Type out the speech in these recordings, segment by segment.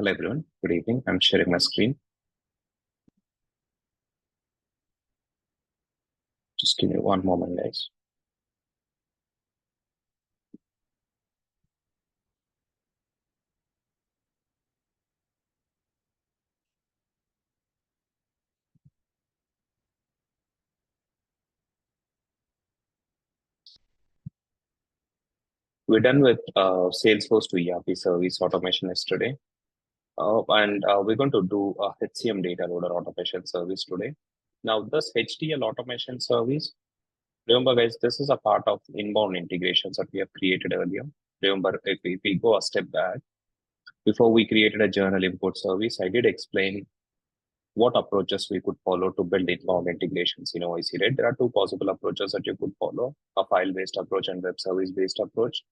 Hello everyone, good evening. I'm sharing my screen. Just give me one moment, guys. We're done with Salesforce to ERP service automation yesterday. And we're going to do a HCM data loader automation service today. Now, this HDL automation service, remember guys, this is a part of inbound integrations that we have created earlier. Remember, if we go a step back, before we created a journal import service, I did explain what approaches we could follow to build inbound integrations in OIC, right? There are two possible approaches that you could follow, a file-based approach and web service-based approach.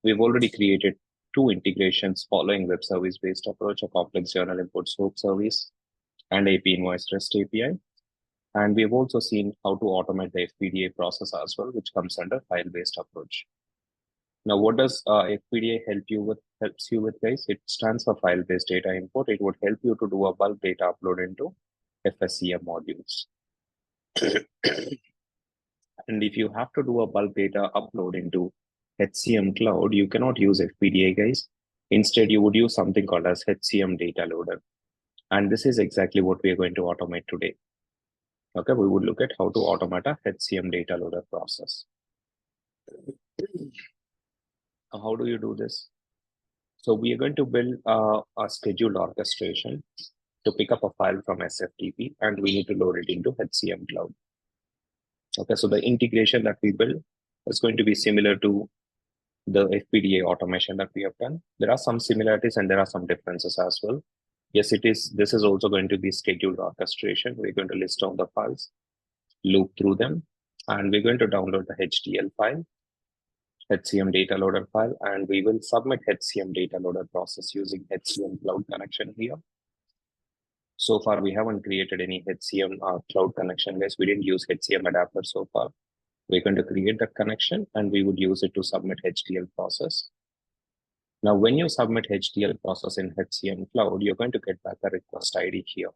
We've already created two integrations following web service-based approach, a complex journal import SOAP service and AP invoice REST API. And we've also seen how to automate the FPDA process as well, which comes under file-based approach. Now, what does FPDA helps you with, guys? It stands for file-based data import. It would help you to do a bulk data upload into FSCM modules. And if you have to do a bulk data upload into HCM Cloud, you cannot use FPDA, guys. Instead, you would use something called as HCM Data Loader. And this is exactly what we are going to automate today. Okay, we would look at how to automate a HCM Data Loader process. How do you do this? So we are going to build a scheduled orchestration to pick up a file from SFTP, and we need to load it into HCM Cloud. Okay, so the integration that we build is going to be similar to the FPDA automation that we have done. There are some similarities and there are some differences as well. Yes, it is. This is also going to be scheduled orchestration. We're going to list down the files, loop through them, and we're going to download the HDL file, HCM Data Loader file, and we will submit HCM Data Loader process using HCM Cloud connection here. So far, we haven't created any HCM Cloud connection, guys. We didn't use HCM adapter so far. We're going to create that connection and we would use it to submit HDL process. Now, when you submit HDL process in HCM Cloud, you're going to get back a request ID here.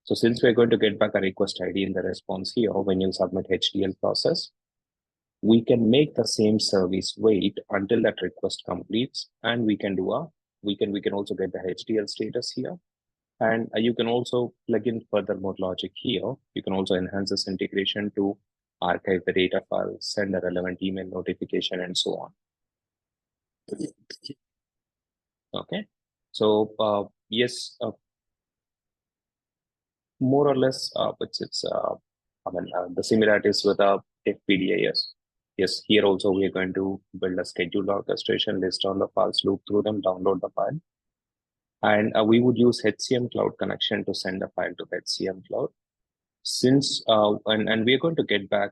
So since we're going to get back a request ID in the response here, when you submit HDL process, we can make the same service wait until that request completes, and we can also get the HDL status here. And you can also plug in further more logic here. You can also enhance this integration to archive the data file, send a relevant email notification, and so on. Okay, so yes, more or less, the similarities with FPDA. Yes, here also we are going to build a scheduled orchestration, list on the files, loop through them, download the file, and we would use HCM Cloud connection to send the file to HCM Cloud. Since and we are going to get back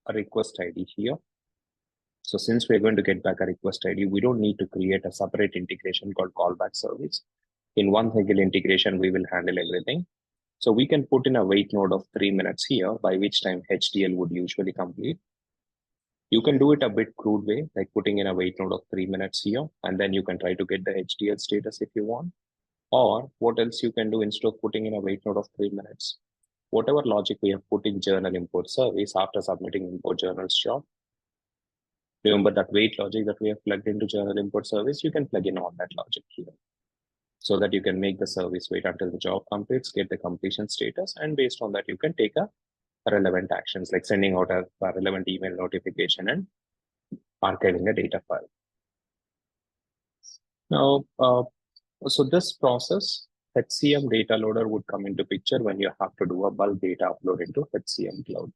a request ID here. So since we're going to get back a request ID, we don't need to create a separate integration called callback service. In one single integration, we will handle everything. So we can put in a wait node of 3 minutes here, by which time HDL would usually complete. You can do it a bit crude way, like putting in a wait node of 3 minutes here, and then you can try to get the HDL status if you want. Or what else you can do instead of putting in a wait node of 3 minutes? Whatever logic we have put in journal import service after submitting import journals job, remember that wait logic that we have plugged into journal import service, you can plug in all that logic here so that you can make the service wait until the job completes, get the completion status, and based on that, you can take a relevant actions like sending out a relevant email notification and archiving a data file. Now, so this process, HCM Data Loader would come into picture when you have to do a bulk data upload into HCM Cloud.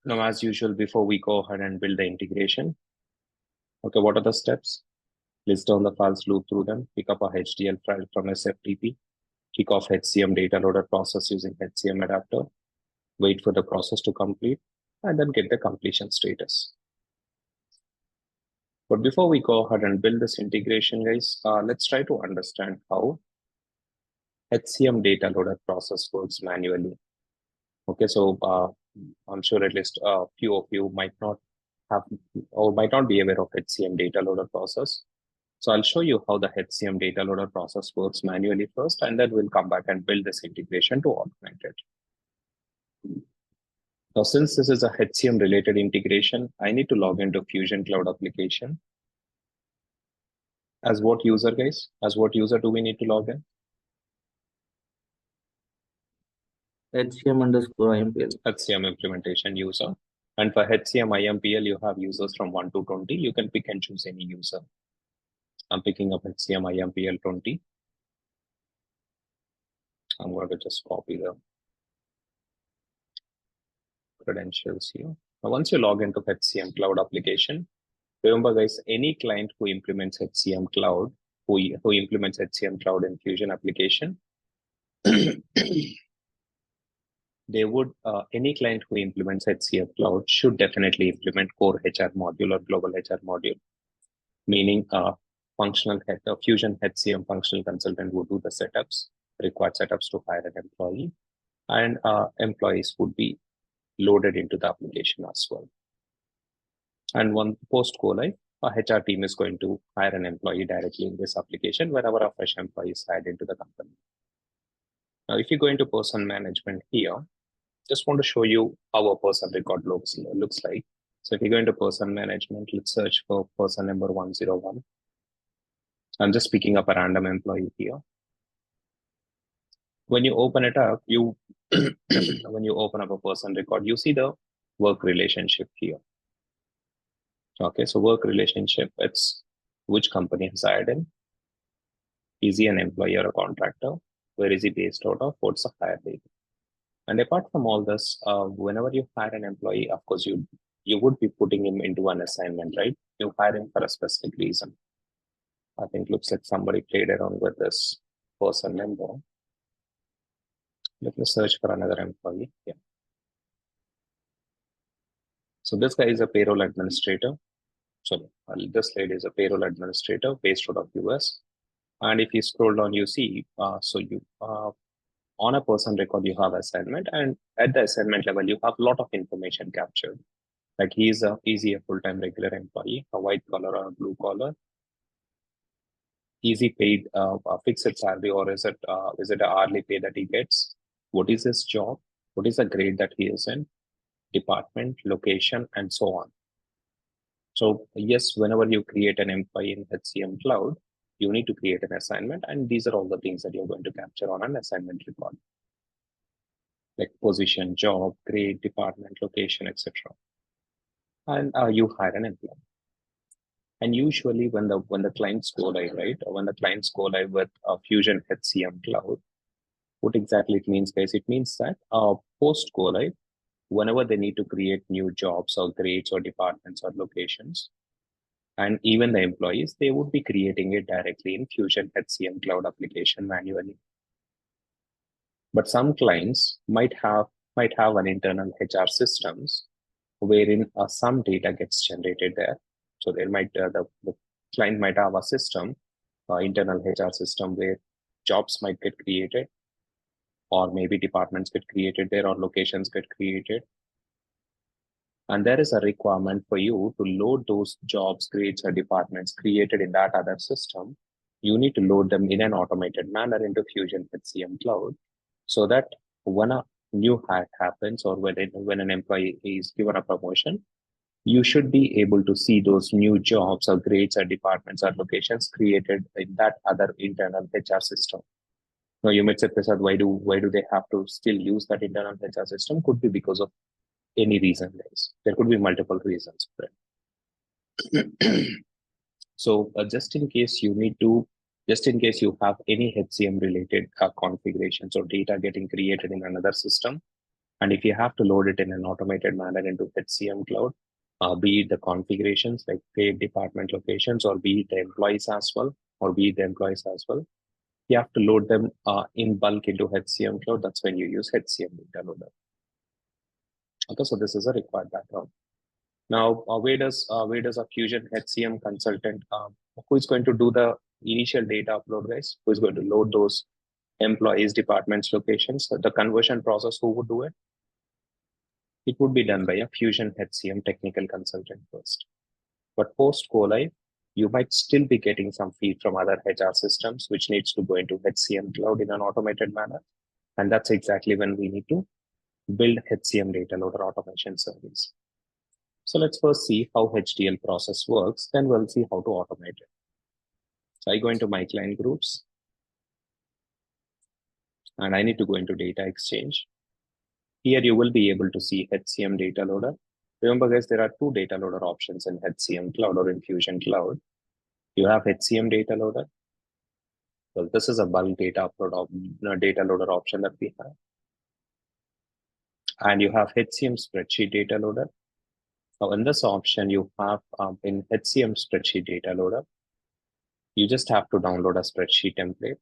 Now, as usual, before we go ahead and build the integration, okay, what are the steps? List down the files, loop through them, pick up a HDL file from SFTP, kick off HCM Data Loader process using HCM adapter, wait for the process to complete, and then get the completion status. But before we go ahead and build this integration, guys, let's try to understand how HCM Data Loader process works manually. Okay, so I'm sure at least a few of you might not have or might not be aware of HCM Data Loader process. So I'll show you how the HCM data loader process works manually first, and then we'll come back and build this integration to automate it. Now, since this is a HCM related integration, I need to log into Fusion Cloud application. As what user, guys? As what user do we need to log in? HCM_IMPL. HCM implementation user. And for HCM IMPL, you have users from 1 to 20. You can pick and choose any user. I'm picking up HCM IMPL 20. I'm going to just copy the credentials here. Now, once you log into HCM Cloud application, remember, guys, any client who implements HCM Cloud, who implements HCM Cloud in Fusion application, they would, any client who implements HCM Cloud should definitely implement core HR module or global HR module, meaning Fusion HCM functional consultant would do the setups, required setups to hire an employee, and employees would be loaded into the application as well. And one post go live, our HR team is going to hire an employee directly in this application wherever a fresh employee is hired into the company. Now, if you go into person management here, just want to show you how a person record looks like. So if you go into person management, let's search for person number 101. I'm just picking up a random employee here. When you open it up, when you open up a person record, you see the work relationship here. Okay, so work relationship, it's which company has hired him. Is he an employee or a contractor? Where is he based out of? What's the hire date? And apart from all this, whenever you hire an employee, of course, you would be putting him into an assignment, right? You hire him for a specific reason. I think looks like somebody played around with this person number. Let me search for another employee. Yeah. So this guy is a payroll administrator. Sorry, this lady is a payroll administrator based out of US. And if you scroll down, you see, on a person record, you have assignment, and at the assignment level, you have a lot of information captured. Like is he a full-time regular employee, a white collar or a blue collar? Is he paid a fixed salary, or is it an hourly pay that he gets? What is his job? What is the grade that he is in? Department, location, and so on. So yes, whenever you create an employee in HCM Cloud, you need to create an assignment, and these are all the things that you're going to capture on an assignment record, like position, job, grade, department, location, etc. And you hire an employee. And usually when the clients go live, right, or when the clients go live with Fusion HCM Cloud, what exactly it means, guys? It means that post go live, whenever they need to create new jobs or grades or departments or locations, and even the employees, they would be creating it directly in Fusion HCM Cloud application manually. But some clients might have an internal HR systems wherein some data gets generated there. So there might the client might have a system, internal HR system, where jobs might get created, or maybe departments get created there, or locations get created. And there is a requirement for you to load those jobs, grades, or departments created in that other system. You need to load them in an automated manner into Fusion HCM Cloud, so that when a new hire happens, or when an employee is given a promotion, you should be able to see those new jobs or grades or departments or locations created in that other internal HR system. Now you might say, Prasad, why do they have to still use that internal HR system? Could be because of any reason, guys. There could be multiple reasons for it. So just in case you have any HCM related configurations or data getting created in another system, and if you have to load it in an automated manner into HCM Cloud, be it the configurations like paid department locations, or be it the employees as well, you have to load them in bulk into HCM Cloud. That's when you use HCM Data Loader. Okay, so this is a required background. Now, where does a Fusion HCM consultant, who is going to do the initial data upload, guys? Who is going to load those employees, departments, locations? The conversion process, who would do it? It would be done by a Fusion HCM technical consultant first. But post go live, You might still be getting some feed from other HR systems, which needs to go into HCM Cloud in an automated manner. And that's exactly when we need to build HCM Data Loader automation service. So let's first see how HDL process works, then we'll see how to automate it. So I go into my client groups, and I need to go into Data Exchange. Here you will be able to see HCM Data Loader. Remember guys, there are two data loader options in HCM Cloud or in Fusion Cloud. You have HCM Data Loader. So this is a bulk data upload data loader option that we have. And you have HCM Spreadsheet Data Loader. Now in this option, you have in HCM Spreadsheet Data Loader, you just have to download a spreadsheet template.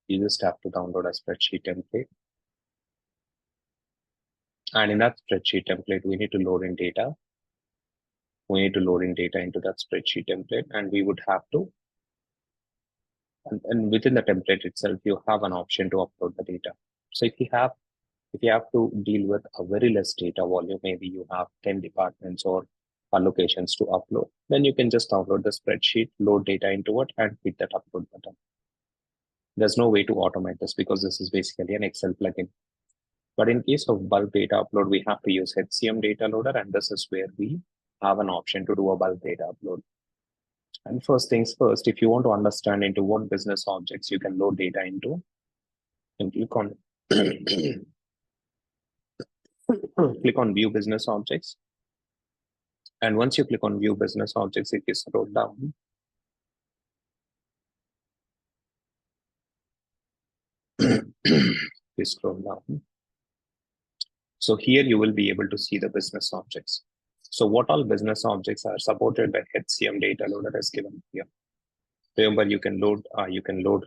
You just have to download a spreadsheet template. And in that spreadsheet template, we need to load in data. We need to load in data into that spreadsheet template, and we would have to, and within the template itself, you have an option to upload the data. So if you have to deal with a very less data volume, maybe you have 10 departments or allocations to upload, then you can just download the spreadsheet, load data into it, and hit that upload button. There's no way to automate this because this is basically an Excel plugin. But in case of bulk data upload, we have to use HCM Data Loader, and this is where we have an option to do a bulk data upload. And first things first, if you want to understand into what business objects you can load data into, you can click on click on View Business Objects. And once you click on View Business Objects, if you scroll down, you scroll down. So here you will be able to see the business objects. So what all business objects are supported by HCM Data Loader is given here. Remember, you can load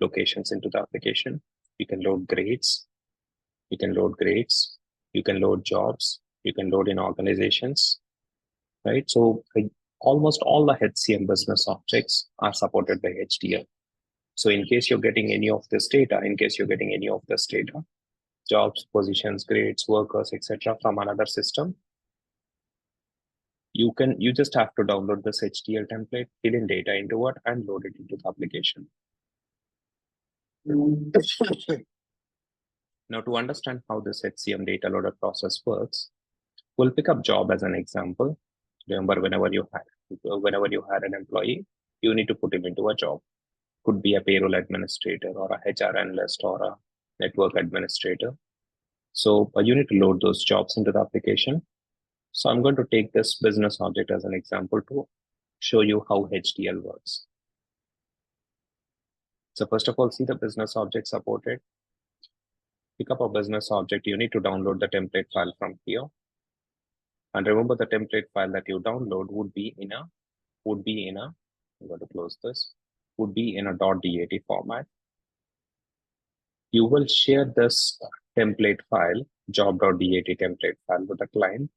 locations into the application. You can load grades. You can load grades. You can load jobs. You can load in organizations, right? So almost all the HCM business objects are supported by HDL. So in case you're getting any of this data, jobs, positions, grades, workers, etc., from another system, you just have to download this HDL template, fill in data into it, and load it into the application. Now, to understand how this HCM Data Loader process works, we'll pick up job as an example. Remember, whenever you hire an employee, you need to put him into a job. Could be a payroll administrator or a HR analyst or a network administrator. So you need to load those jobs into the application. So I'm going to take this business object as an example to show you how HDL works. So first of all, see the business object supported. Pick up a business object. You need to download the template file from here. And remember, the template file that you download would be in a, I'm going to close this, would be in a .dat format. You will share this template file, job.dat template file, with the client.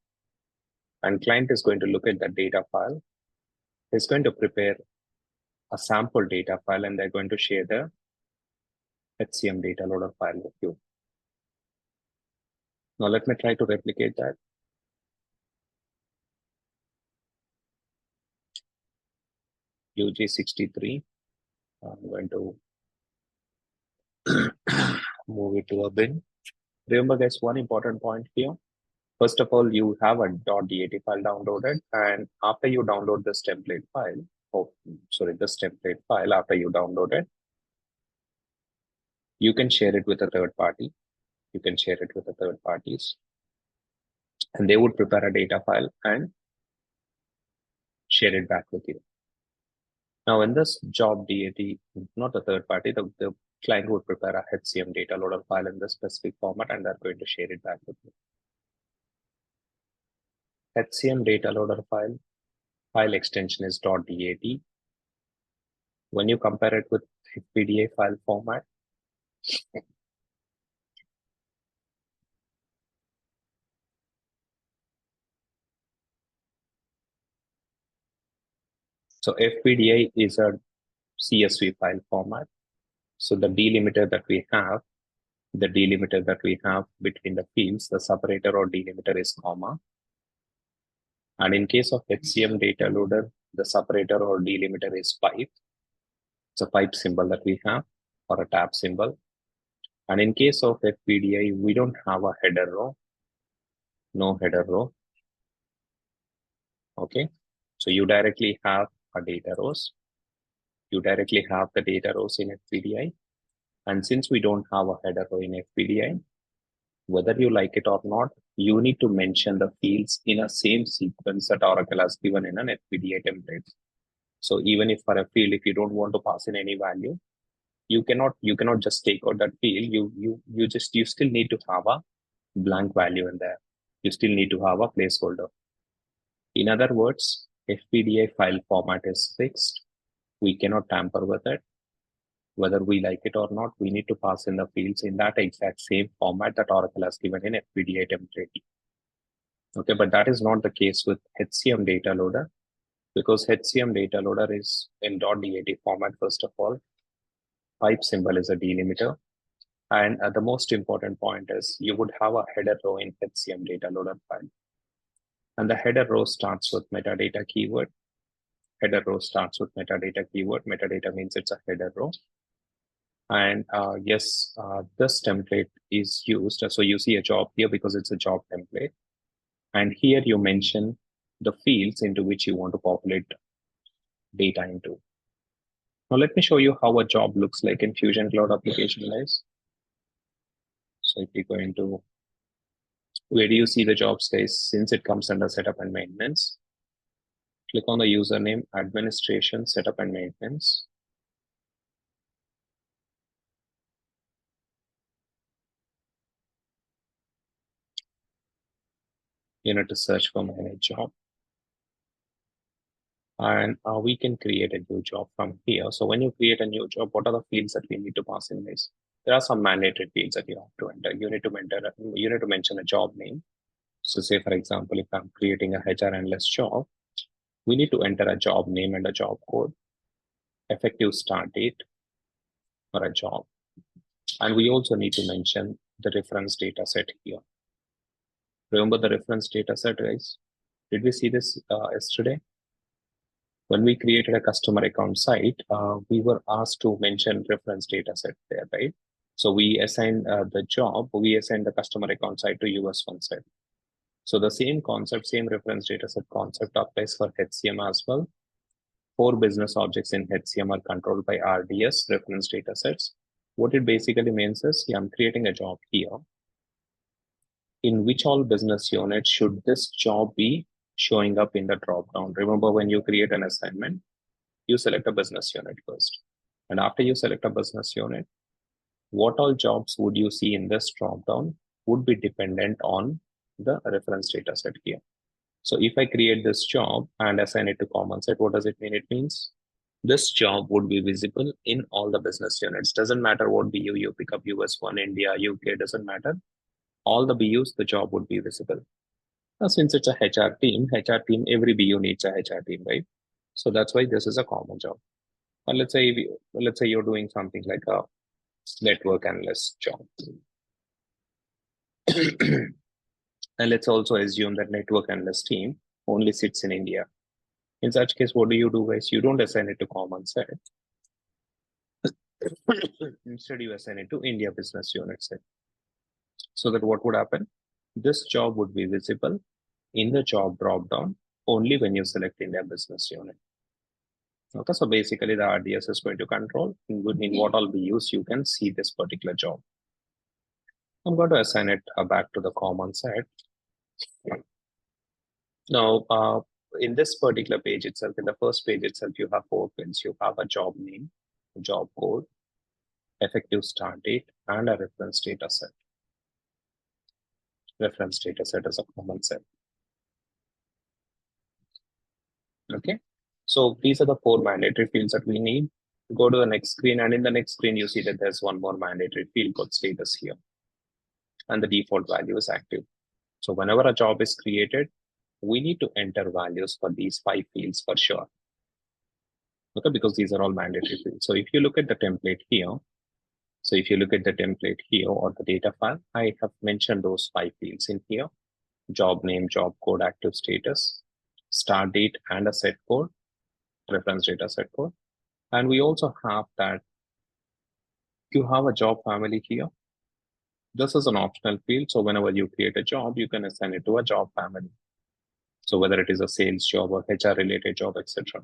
And client is going to look at the data file. It's going to prepare a sample data file, and they're going to share the HCM Data Loader file with you. Now let me try to replicate that. UG63. I'm going to move it to a bin. Remember, guys, one important point here. First of all, you have a .dat file downloaded, and after you download this template file, after you download it, you can share it with a third party. You can share it with the third parties, and they would prepare a data file and share it back with you. Now, in this job DAT, not the third party, the client would prepare a HCM Data Loader file in this specific format, and they're going to share it back with you. HCM Data Loader file extension is .dat. When you compare it with FPDA file format, so FPDA is a CSV file format. So the delimiter that we have between the fields, the separator or delimiter is comma. And in case of HCM Data Loader, The separator or delimiter is pipe. It's a pipe symbol that we have, or a tab symbol. And in case of FPDI, we don't have a header row, no header row. Okay, so you directly have a data rows. You directly have the data rows in FPDI. And since we don't have a header row in FPDI, whether you like it or not, you need to mention the fields in a same sequence that Oracle has given in an FPDI template. So even if for a field, if you don't want to pass in any value, you cannot just take out that field. You still need to have a blank value in there. You still need to have a placeholder. In other words, FPDI file format is fixed. We cannot tamper with it. Whether we like it or not, we need to pass in the fields in that exact same format that Oracle has given in FPDI template. Okay, but that is not the case with HCM Data Loader, because HCM Data Loader is in .dat format, first of all. Pipe symbol is a delimiter. And the most important point is you would have a header row in HCM Data Loader file. And the header row starts with metadata keyword. Header row starts with metadata keyword. Metadata means it's a header row. And yes, this template is used. So you see a job here because it's a job template. And here you mention the fields into which you want to populate data into. Now let me show you how a job looks like in Fusion Cloud Application Guys. So if you go into, where do you see the jobs guys? Since it comes under setup and maintenance, click on the username, administration, setup and maintenance. You need to search for manage job. And we can create a new job from here. So when you create a new job, what are the fields that we need to pass in this? There are some mandated fields that you have to enter. You need to mention a job name. So say, for example, if I'm creating a HR analyst job, we need to enter a job name and a job code, effective start date for a job. And we also need to mention the reference data set here. Remember the reference data set, guys? Did we see this yesterday? When we created a customer account site, we were asked to mention reference data set there, right? So we assigned the job, we assigned the customer account site to US1 set. So the same concept, same reference data set concept applies for HCM as well. 4 business objects in HCM are controlled by RDS, reference data sets. What it basically means is, I'm creating a job here. In which all business units should this job be showing up in the dropdown? Remember, when you create an assignment, you select a business unit first. And after you select a business unit, what all jobs would you see in this dropdown would be dependent on the reference data set here. So if I create this job and assign it to common set, what does it mean? It means this job would be visible in all the business units. Doesn't matter what BU you pick up, US1, India, UK, doesn't matter. All the BUs, the job would be visible. Now, since it's a HR team, every BU needs a HR team, right? So that's why this is a common job. And let's say you're doing something like a network analyst job. And let's also assume that network analyst team only sits in India. In such case, what do you do, guys? You don't assign it to common set. Instead, you assign it to India business unit set. So that what would happen? This job would be visible in the job dropdown only when you select India business unit. Okay, so basically the RDS is going to control in what all BUs you can see this particular job. I'm going to assign it back to the common set. Now, in this particular page itself, in the first page itself, you have 4 fields. You have a job name, job code, effective start date, and a reference data set. Reference data set is a common set. Okay, so these are the 4 mandatory fields that we need. Go to the next screen, and in the next screen, you see that there's one more mandatory field called status here. And the default value is active. So whenever a job is created, we need to enter values for these 5 fields for sure. Okay, because these are all mandatory fields. So if you look at the template here, or the data file, I have mentioned those 5 fields in here: job name, job code, active status, start date, and a set code. reference data set code. And we also have that you have a job family here. This is an optional field. So whenever you create a job, you can assign it to a job family. So whether it is a sales job or HR related job, etc.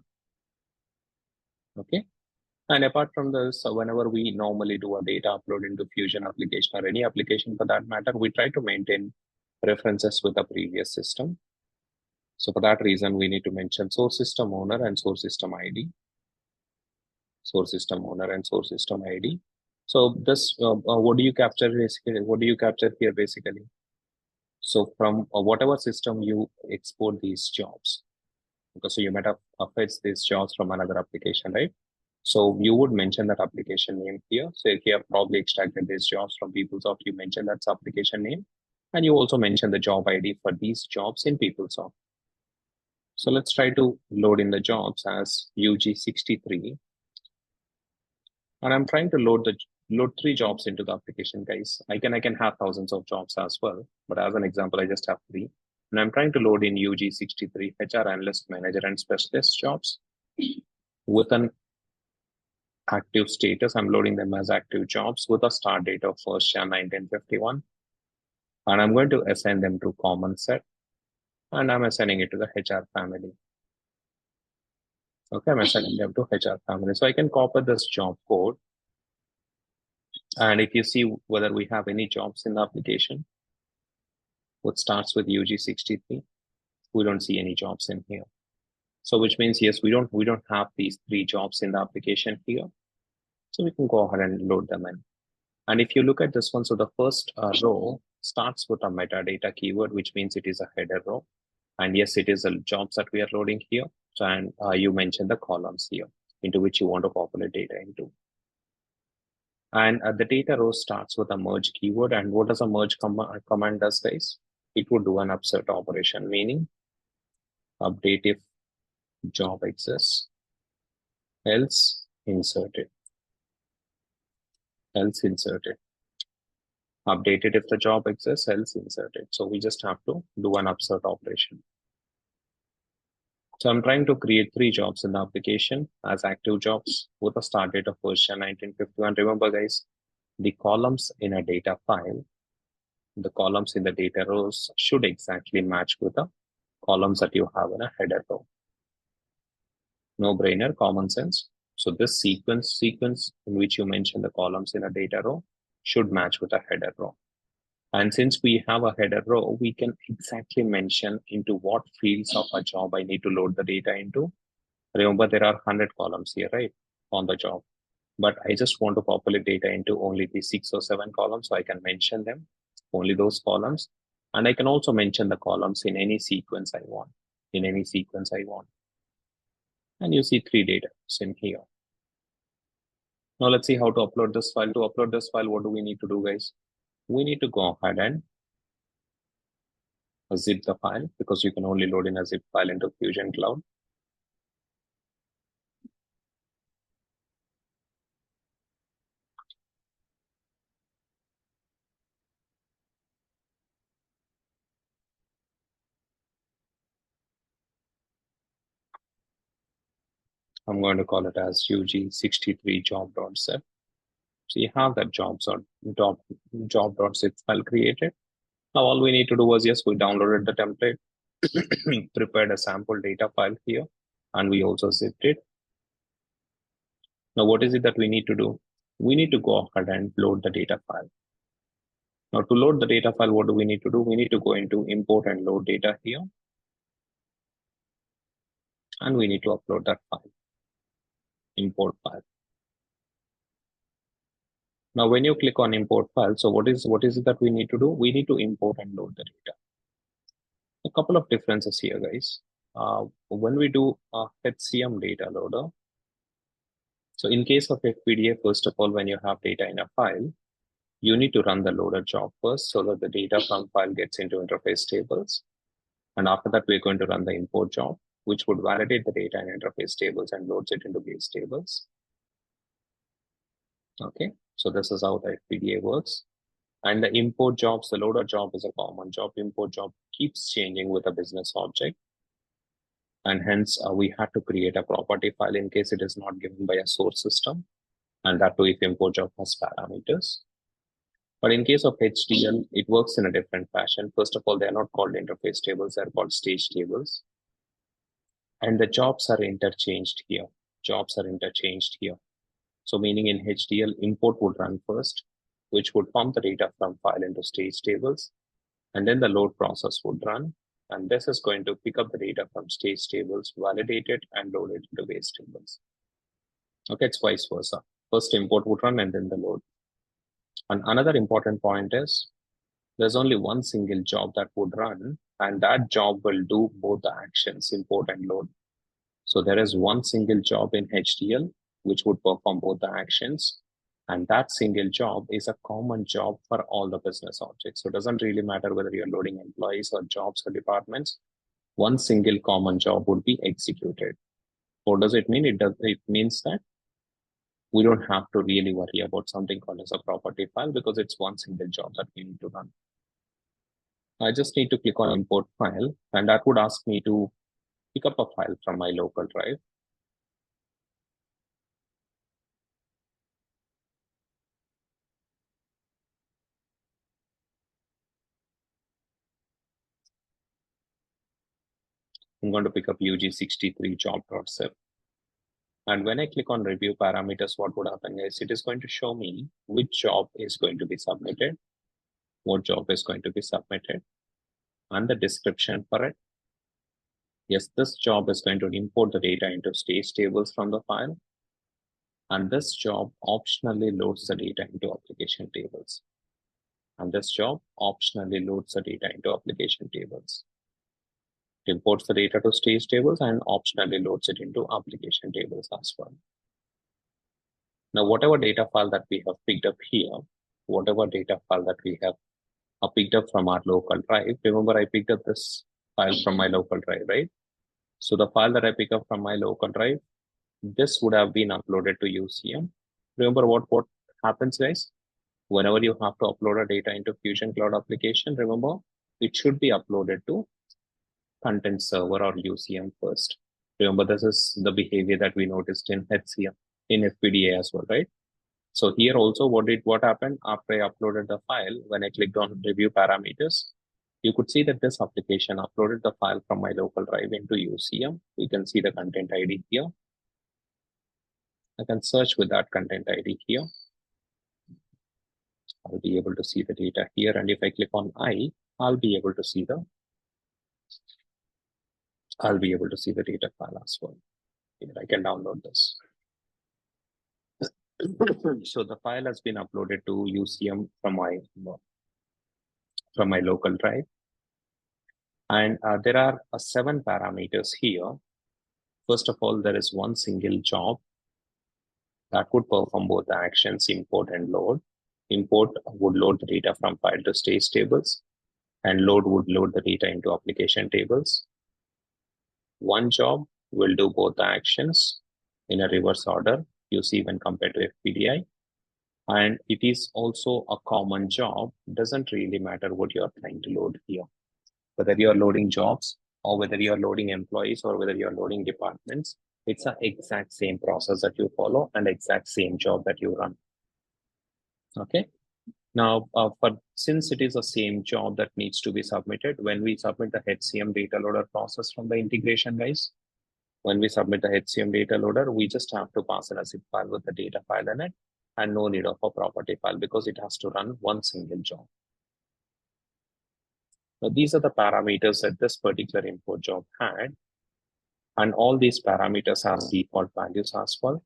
Okay. And apart from this, whenever we normally do a data upload into Fusion application or any application for that matter, we try to maintain references with the previous system. So for that reason, we need to mention source system owner and source system ID. Source system owner and source system ID. So this, what do you capture basically? What do you capture here basically? So from whatever system you export these jobs, because so you might have fetched these jobs from another application, right? So you would mention that application name here. So if you have probably extracted these jobs from PeopleSoft, you mention that's application name. And you also mention the job ID for these jobs in PeopleSoft. So let's try to load in the jobs as UG63. And I'm trying to load 3 jobs into the application, guys. I can have thousands of jobs as well, but as an example, I just have 3. And I'm trying to load in UG63 HR analyst, manager, and specialist jobs with an active status. I'm loading them as active jobs with a start date of 1st Jan 1951. And I'm going to assign them to common set. And I'm assigning it to the HR family. Okay, I'm assigning them to HR family. So I can copy this job code. And if you see whether we have any jobs in the application, which starts with UG63, we don't see any jobs in here. So which means, yes, we don't have these 3 jobs in the application here. So we can go ahead and load them in. And if you look at this one, so the first row starts with a metadata keyword, which means it is a header row. And yes, it is a jobs that we are loading here. So, and you mentioned the columns here into which you want to populate data into. And the data row starts with a merge keyword. And what does a merge command does, guys? It would do an upsert operation, meaning update if job exists, else insert it. Else insert it. Update it if the job exists, else insert it. So we just have to do an upsert operation. So I'm trying to create 3 jobs in the application as active jobs with a start date of 1st Jan 1951. Remember, guys, the columns in a data file, the columns in the data rows should exactly match with the columns that you have in a header row. No brainer, common sense. So this sequence in which you mention the columns in a data row should match with a header row. And since we have a header row, we can exactly mention into what fields of a job I need to load the data into. Remember, there are 100 columns here, right, on the job. But I just want to populate data into only the 6 or 7 columns, so I can mention them, only those columns. And I can also mention the columns in any sequence I want, And you see 3 data in here. Now let's see how to upload this file. To upload this file, what do we need to do, guys? We need to go ahead and zip the file, because you can only load in a zip file into Fusion Cloud. I'm going to call it as UG63 job.zip. So you have that job.zip file created. Now all we need to do was, yes, we downloaded the template, prepared a sample data file here, and we also zipped it. Now what is it that we need to do? We need to go ahead and load the data file. Now to load the data file, what do we need to do? We need to go into import and load data here. And we need to upload that file, import file. Now, when you click on import file, so what is it that we need to do? We need to import and load the data. A couple of differences here, guys. When we do a HCM data loader, so in case of FPDA, first of all, when you have data in a file, you need to run the loader job first so that the data from file gets into interface tables. And after that, we're going to run the import job, which would validate the data in interface tables and loads it into base tables. Okay, so this is how the FPDA works. And the import jobs, the loader job is a common job. Import job keeps changing with a business object. And hence we had to create a property file in case it is not given by a source system, and that too if import job has parameters. But in case of HDL, it works in a different fashion. First of all, they are not called interface tables, they're called stage tables. And the jobs are interchanged here. Jobs are interchanged here. So meaning in HDL, import would run first, which would pump the data from file into stage tables. And then the load process would run. And this is going to pick up the data from stage tables, validate it, and load it into base tables. Okay, it's vice versa. First import would run and then the load. And another important point is there's only one single job that would run, and that job will do both the actions, import and load. So there is one single job in HDL which would perform both the actions. And that single job is a common job for all the business objects. So it doesn't really matter whether you're loading employees or jobs or departments. One single common job would be executed. What does it mean? It means that we don't have to really worry about something called as a property file because it's one single job that we need to run. I just need to click on import file, and that would ask me to pick up a file from my local drive. I'm going to pick up UG63 job.zip. And when I click on review parameters, what would happen is it is going to show me which job is going to be submitted, what job is going to be submitted, and the description for it. Yes, this job is going to import the data into stage tables from the file. And this job optionally loads the data into application tables. And this job optionally loads the data into application tables. It imports the data to stage tables and optionally loads it into application tables as well. Now, whatever data file that we have picked up here, whatever data file that we have picked up from our local drive, remember I picked up this file from my local drive, right? So the file that I pick up from my local drive, this would have been uploaded to UCM. Remember what happens, guys? Whenever you have to upload a data into Fusion Cloud application, remember, it should be uploaded to content server or UCM first. Remember, this is the behavior that we noticed in HCM, in FPDA as well, right? So here also, what happened after I uploaded the file, when I clicked on review parameters, you could see that this application uploaded the file from my local drive into UCM. You can see the content ID here. I can search with that content ID here. I'll be able to see the data here. And if I click on I'll be able to see the data file as well. Here, I can download this. So the file has been uploaded to UCM from my local drive. And there are 7 parameters here. First of all, there is one single job that would perform both the actions, import and load. Import would load the data from file to stage tables, and load would load the data into application tables. One job will do both the actions in a reverse order, you see, when compared to FPDI. And it is also a common job. Doesn't really matter what you're trying to load here. Whether you're loading jobs or whether you're loading employees or whether you're loading departments, it's the exact same process that you follow and exact same job that you run. Okay. Now, since it is the same job that needs to be submitted, when we submit the HCM data loader process from the integration, guys, when we submit the HCM data loader, we just have to pass in a zip file with the data file in it and no need of a property file because it has to run one single job. Now, these are the parameters that this particular import job had. And all these parameters have default values as well.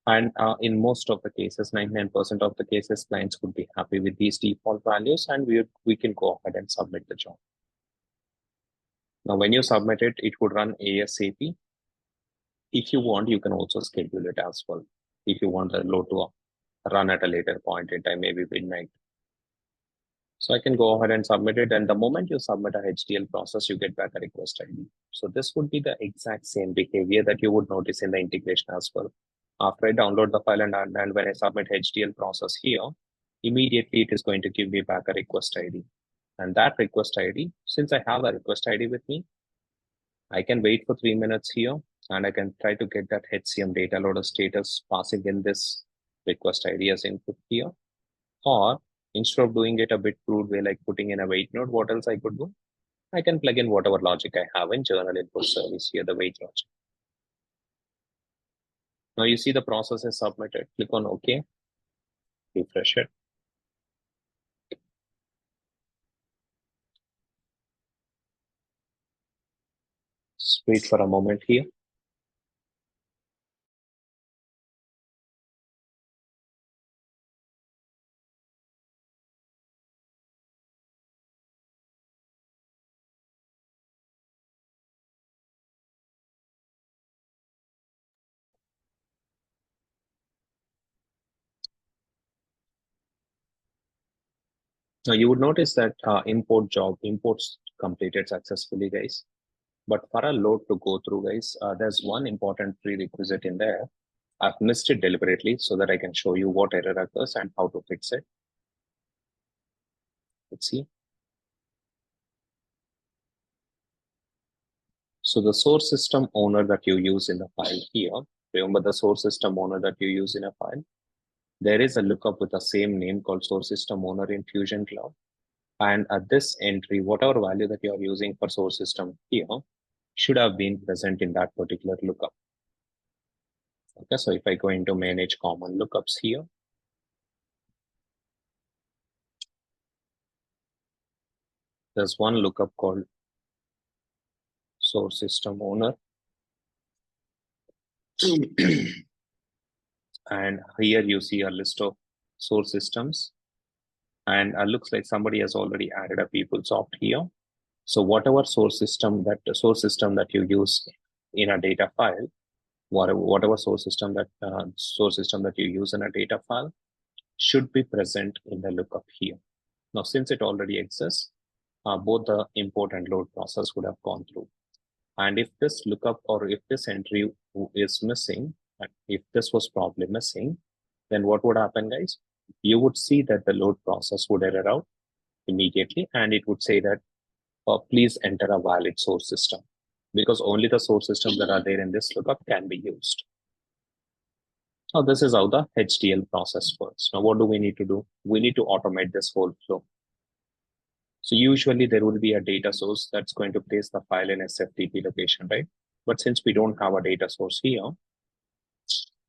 And in most of the cases, 99% of the cases, clients would be happy with these default values and we can go ahead and submit the job. Now, when you submit it, it would run ASAP. If you want, you can also schedule it as well. If you want the load to run at a later point in time, maybe midnight. So I can go ahead and submit it. And the moment you submit a HDL process, you get back a request ID. So this would be the exact same behavior that you would notice in the integration as well. After I download the file and when I submit HDL process here, immediately it is going to give me back a request ID. And that request ID, since I have a request ID with me, I can wait for 3 minutes here and I can try to get that HCM data loader status passing in this request ID as input here. Or instead of doing it a bit crude way, like putting in a wait node, what else I could do? I can plug in whatever logic I have in journal input service here, the wait logic. Now you see the process is submitted. Click on OK, refresh it. Just wait for a moment here. Now you would notice that imports completed successfully, guys. But for a load to go through, guys, there's one important prerequisite in there. I've missed it deliberately so that I can show you what error occurs and how to fix it. Let's see. So the source system owner that you use in the file here, remember the source system owner that you use in a file, there is a lookup with the same name called source system owner in Fusion Cloud. And at this entry, whatever value that you are using for source system here should have been present in that particular lookup. Okay, so if I go into manage common lookups here, there's one lookup called source system owner. And here you see a list of source systems. And it looks like somebody has already added a PeopleSoft here. So whatever source system that you use in a data file, whatever source system that you use in a data file should be present in the lookup here. Now, since it already exists, both the import and load process would have gone through. And if this lookup or if this entry is missing, if this was probably missing, then what would happen, guys? You would see that the load process would error out immediately, and it would say that please enter a valid source system, because only the source systems that are there in this lookup can be used. Now, this is how the HDL process works. Now, what do we need to do? We need to automate this whole flow. So usually there will be a data source that's going to place the file in SFTP location, right? But since we don't have a data source here,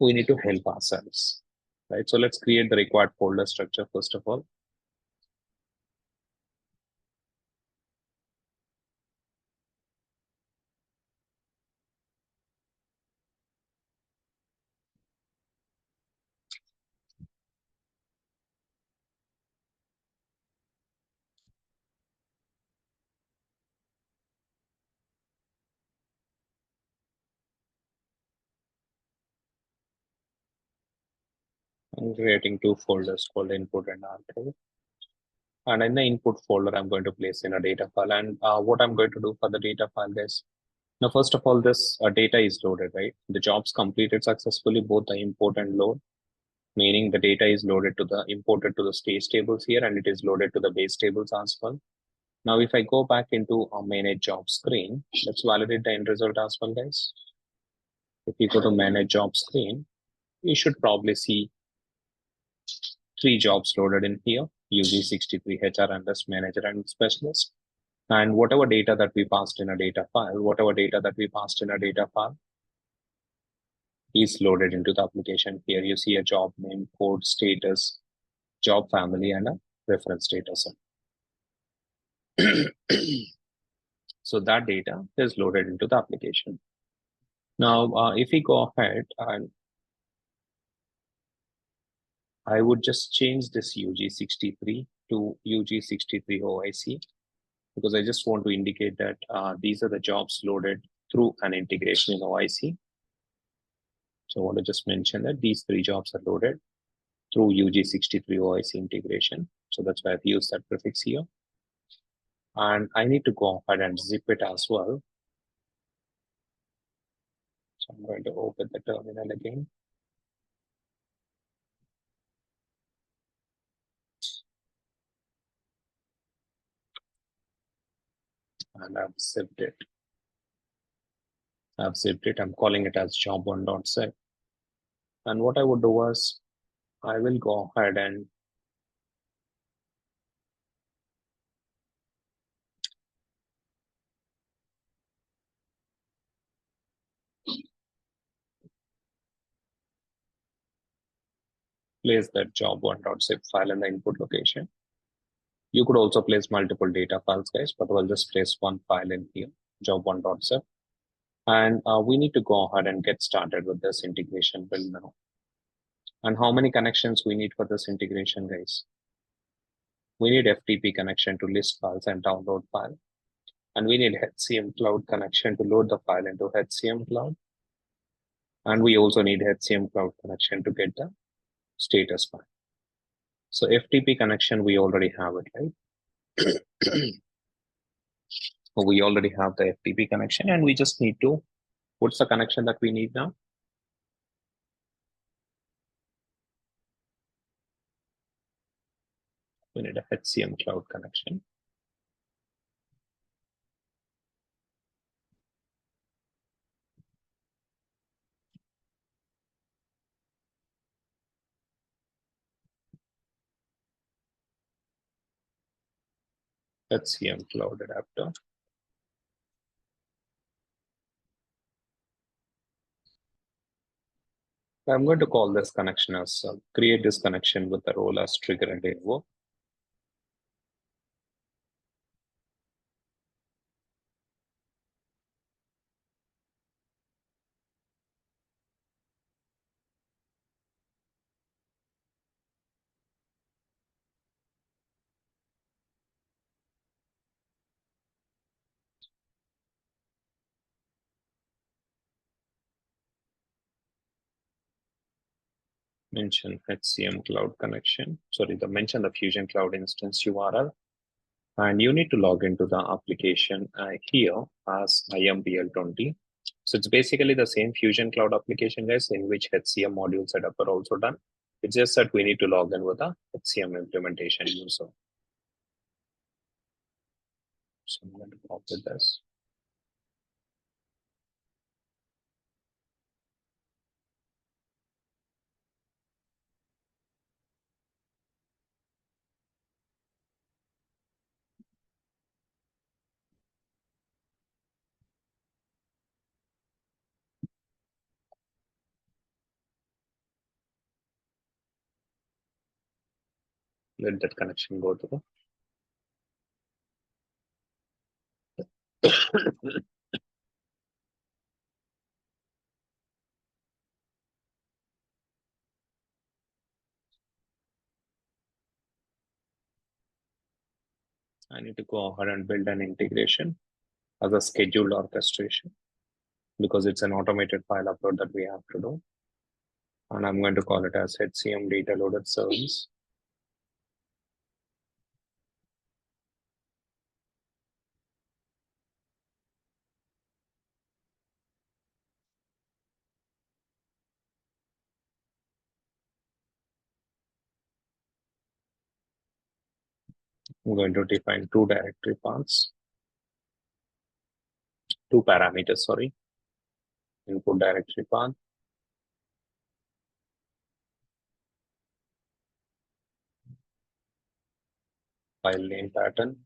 we need to help ourselves, right? So let's create the required folder structure first of all. I'm creating two folders called input and archive. And in the input folder, I'm going to place in a data file. And what I'm going to do for the data file, guys. Now, first of all, this data is loaded, right? The job's completed successfully, both the import and load, meaning the data is loaded to the imported to the stage tables here, and it is loaded to the base tables as well. Now, if I go back into our manage job screen, let's validate the end result as well, guys. If you go to manage job screen, you should probably see 3 jobs loaded in here, UG63 HR Analyst, Manager, and Specialist. And whatever data that we passed in a data file is loaded into the application. Here you see a job name, code, status, job family, and a reference status. So that data is loaded into the application. Now, if we go ahead and I would just change this UG63 to UG63 OIC, because I just want to indicate that these are the jobs loaded through an integration in OIC. So I want to just mention that these 3 jobs are loaded through UG63 OIC integration. So that's why I've used that prefix here. And I need to go ahead and zip it as well. So I'm going to open the terminal again. And I've zipped it. I've saved it. I'm calling it as job1.set. And what I would do is I will go ahead and place that job1.zip file in the input location. You could also place multiple data files, guys, but we'll just place one file in here, job1.zip. And we need to go ahead and get started with this integration build now. And how many connections we need for this integration, guys? We need FTP connection to list files and download file. And we need HCM Cloud connection to load the file into HCM Cloud. And we also need HCM Cloud connection to get the status file. So FTP connection, we already have it, right? We already have the FTP connection, and we just need to, what's the connection that we need now? We need a HCM Cloud connection. HCM Cloud adapter. I'm going to call this connection as create this connection with the role as trigger and invoke. Mention HCM Cloud connection. Sorry, mention the Fusion Cloud instance URL. And you need to log into the application here as IMPL20. So it's basically the same Fusion Cloud application, guys, in which HCM module setup are also done. It's just that we need to log in with a HCM implementation user. So I'm going to copy this. Let that connection go through. I need to go ahead and build an integration as a scheduled orchestration because it's an automated file upload that we have to do. And I'm going to call it as HCM Data Loaders service. I'm going to define two directory paths, two parameters, sorry. Input directory path, file name pattern,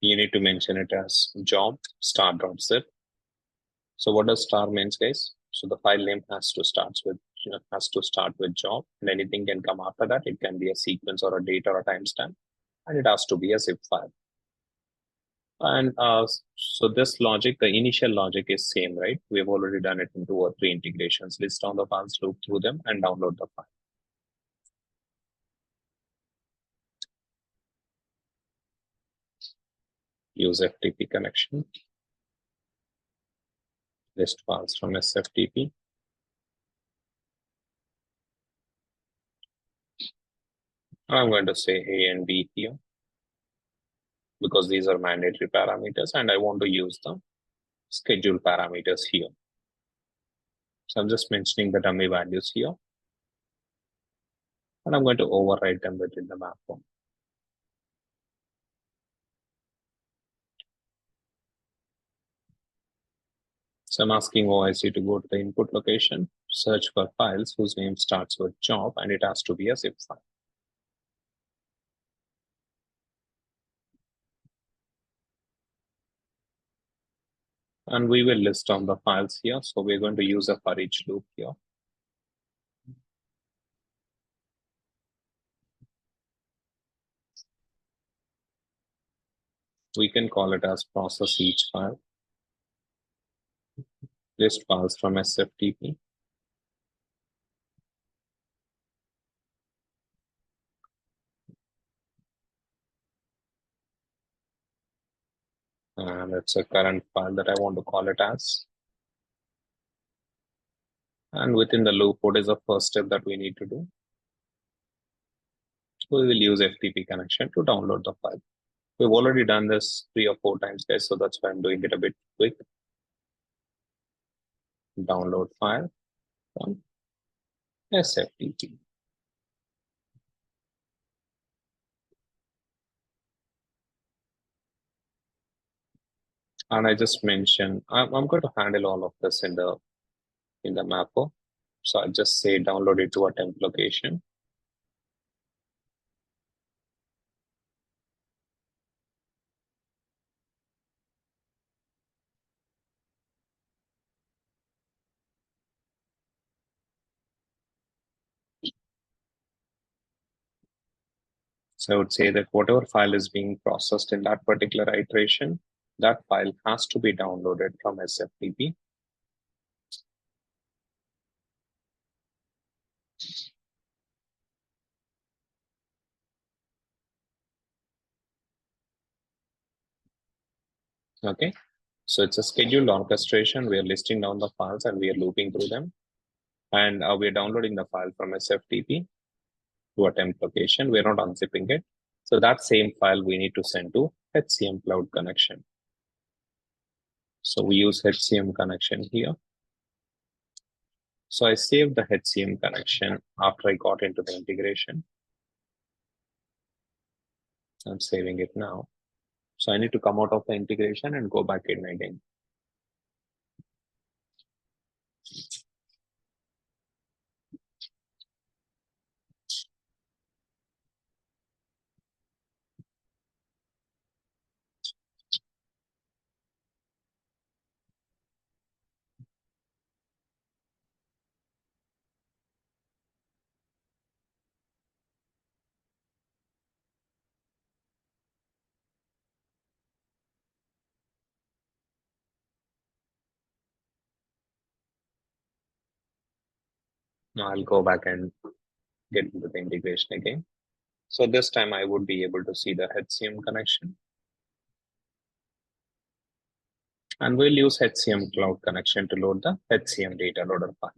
you need to mention it as job star.zip. So what does star means, guys? So the file name has to start with job, and anything can come after that. It can be a sequence or a date or a timestamp, and it has to be a zip file. And so this logic, the initial logic is same, right? We've already done it in 2 or 3 integrations. List down the files, loop through them, and download the file. Use FTP connection. List files from SFTP. I'm going to say A and B here because these are mandatory parameters, and I want to use the schedule parameters here. So I'm just mentioning the dummy values here. And and I'm going to overwrite them within the map form. So I'm asking OIC to go to the input location, search for files whose name starts with job, and it has to be a zip file. And we will list down the files here. So we're going to use a for each loop here. We can call it as process each file. List files from SFTP. And it's a current file that I want to call it as. And within the loop, what is the first step that we need to do? We will use FTP connection to download the file. We've already done this 3 or 4 times, guys, so that's why I'm doing it a bit quick. Download file from SFTP. And I just mentioned, I'm going to handle all of this in the mapper. So I'll just say download it to a temp location. So I would say that whatever file is being processed in that particular iteration, that file has to be downloaded from SFTP. Okay, so it's a scheduled orchestration. We are listing down the files and we are looping through them. And we are downloading the file from SFTP to a temp location. We're not unzipping it. So that same file we need to send to HCM Cloud connection. So we use HCM connection here. So I saved the HCM connection after I got into the integration. I'm saving it now. So I need to come out of the integration and go back in again. Now I'll go back and get into the integration again. So this time I would be able to see the HCM connection. And we'll use HCM Cloud connection to load the HCM Data Loader file.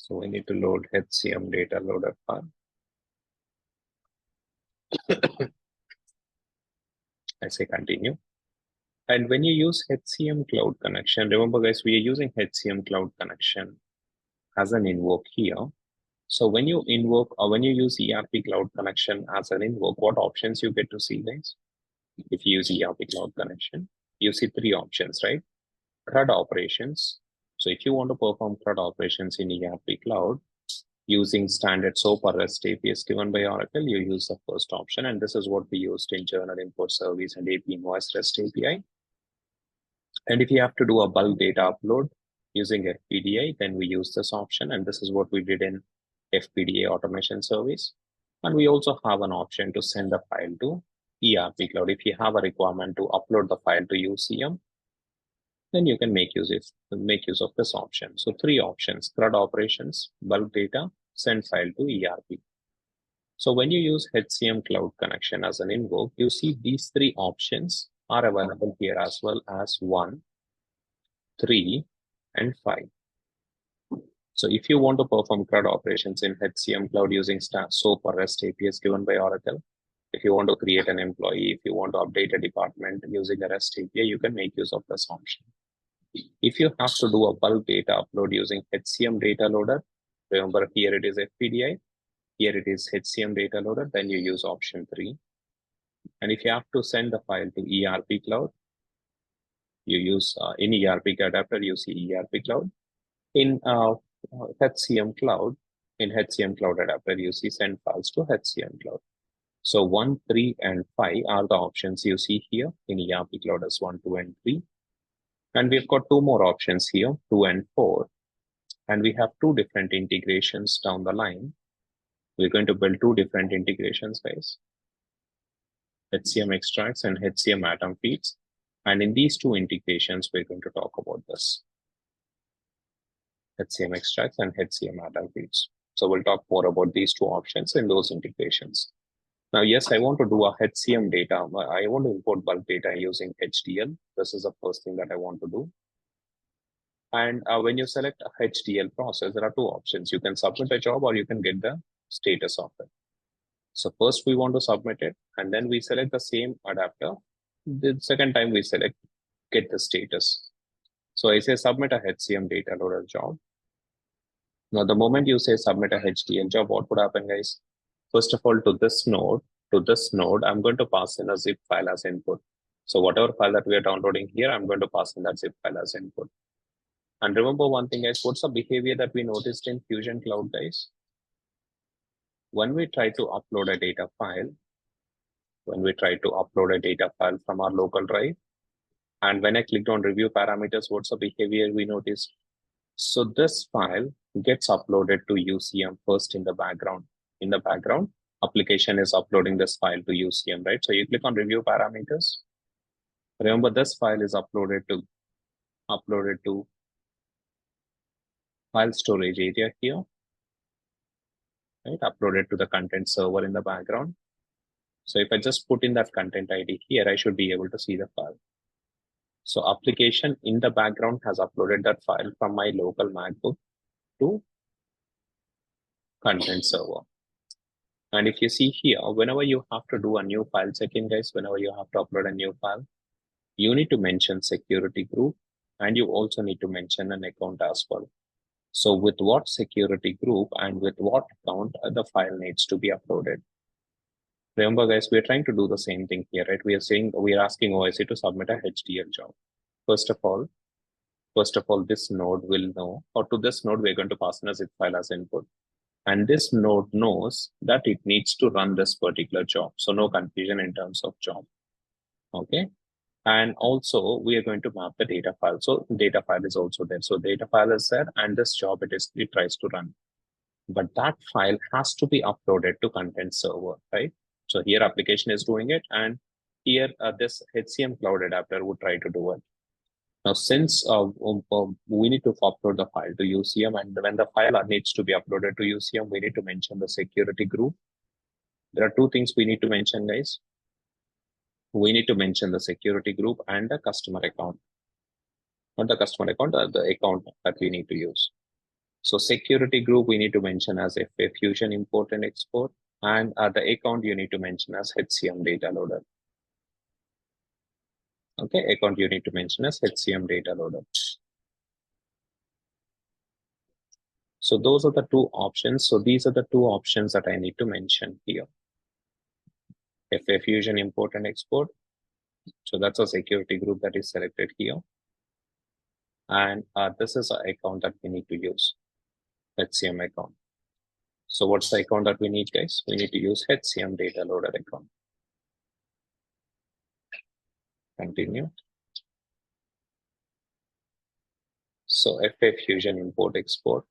So we need to load HCM Data Loader file. I say continue. And when you use HCM Cloud connection, remember guys, we are using HCM Cloud connection as an invoke here. So when you invoke or when you use ERP Cloud connection as an invoke, what options you get to see, guys? If you use ERP Cloud connection, you see 3 options, right? CRUD operations. So if you want to perform CRUD operations in ERP Cloud using standard SOAP or REST APIs given by Oracle, you use the first option. And this is what we used in Journal Import Service and AP Invoice REST API. And if you have to do a bulk data upload, using FPDA, then we use this option, and this is what we did in FPDA automation service. And we also have an option to send the file to ERP cloud. If you have a requirement to upload the file to UCM, then you can make use of this option. So three options: CRUD operations, bulk data, send file to ERP. So when you use HCM Cloud Connection as an invoke, you see these three options are available here as well as 1, 3, and 5. So if you want to perform CRUD operations in HCM Cloud using SOAP or REST APIs given by Oracle, if you want to create an employee, if you want to update a department using a REST API, you can make use of this option. If you have to do a bulk data upload using HCM Data Loader, remember here it is FPDI, here it is HCM Data Loader, then you use option 3. And if you have to send the file to ERP Cloud, you use in ERP adapter, you see ERP Cloud. In HCM Cloud, in HCM Cloud adapter, you see send files to HCM Cloud. So 1, 3, and 5 are the options you see here in ERP Cloud as 1, 2, and 3. And we've got 2 more options here, 2 and 4. And we have 2 different integrations down the line. We're going to build 2 different integrations, guys. HCM extracts and HCM atom feeds. And in these 2 integrations, we're going to talk about this. HCM extracts and HCM atom feeds. So we'll talk more about these 2 options in those integrations. Now, yes, I want to do a HCM data. I want to import bulk data using HDL. This is the first thing that I want to do. And when you select a HDL process, there are 2 options. You can submit a job or you can get the status of it. So first we want to submit it, and then we select the same adapter. The second time we select get the status. So I say submit a HCM data loader job. Now, the moment you say submit a HDL job, what would happen, guys? First of all, to this node, I'm going to pass in a zip file as input. So whatever file that we are downloading here, I'm going to pass in that zip file as input. And remember one thing, guys, what's the behavior that we noticed in Fusion Cloud, guys? When we try to upload a data file, from our local drive, and when I clicked on review parameters, what's the behavior we noticed? So this file gets uploaded to UCM first in the background. In the background, application is uploading this file to UCM, right? So you click on review parameters. Remember, this file is uploaded to file storage area here, right? Uploaded to the content server in the background. So if I just put in that content ID here, I should be able to see the file. So application in the background has uploaded that file from my local MacBook to content server. And if you see here, whenever you have to do a new file check-in, guys, whenever you have to upload a new file, you need to mention security group, and you also need to mention an account as well. So with what security group and with what account the file needs to be uploaded. Remember, guys, we are trying to do the same thing here, right? We are asking OIC to submit a HDL job. First of all, this node will know, or to this node, we're going to pass in a zip file as input. And this node knows that it needs to run this particular job. So no confusion in terms of job. Okay. And also we are going to map the data file. So data file is also there. So data file is there, and this job it tries to run. But that file has to be uploaded to content server, right? So here application is doing it, and here this HCM Cloud adapter would try to do it. Now, since we need to upload the file to UCM, and when the file needs to be uploaded to UCM, we need to mention the security group. There are 2 things we need to mention, guys. We need to mention the security group and the customer account. Not the customer account, the account that we need to use. So security group we need to mention as FA Fusion import and export, and the account you need to mention as HCM Data Loader. Okay, account you need to mention as HCM Data Loader. So those are the 2 options. So these are the 2 options that I need to mention here. FA Fusion import and export. So that's a security group that is selected here. And this is an account that we need to use, HCM account. So what's the account that we need, guys? We need to use HCM Data Loader account. Continue. So FA Fusion import export,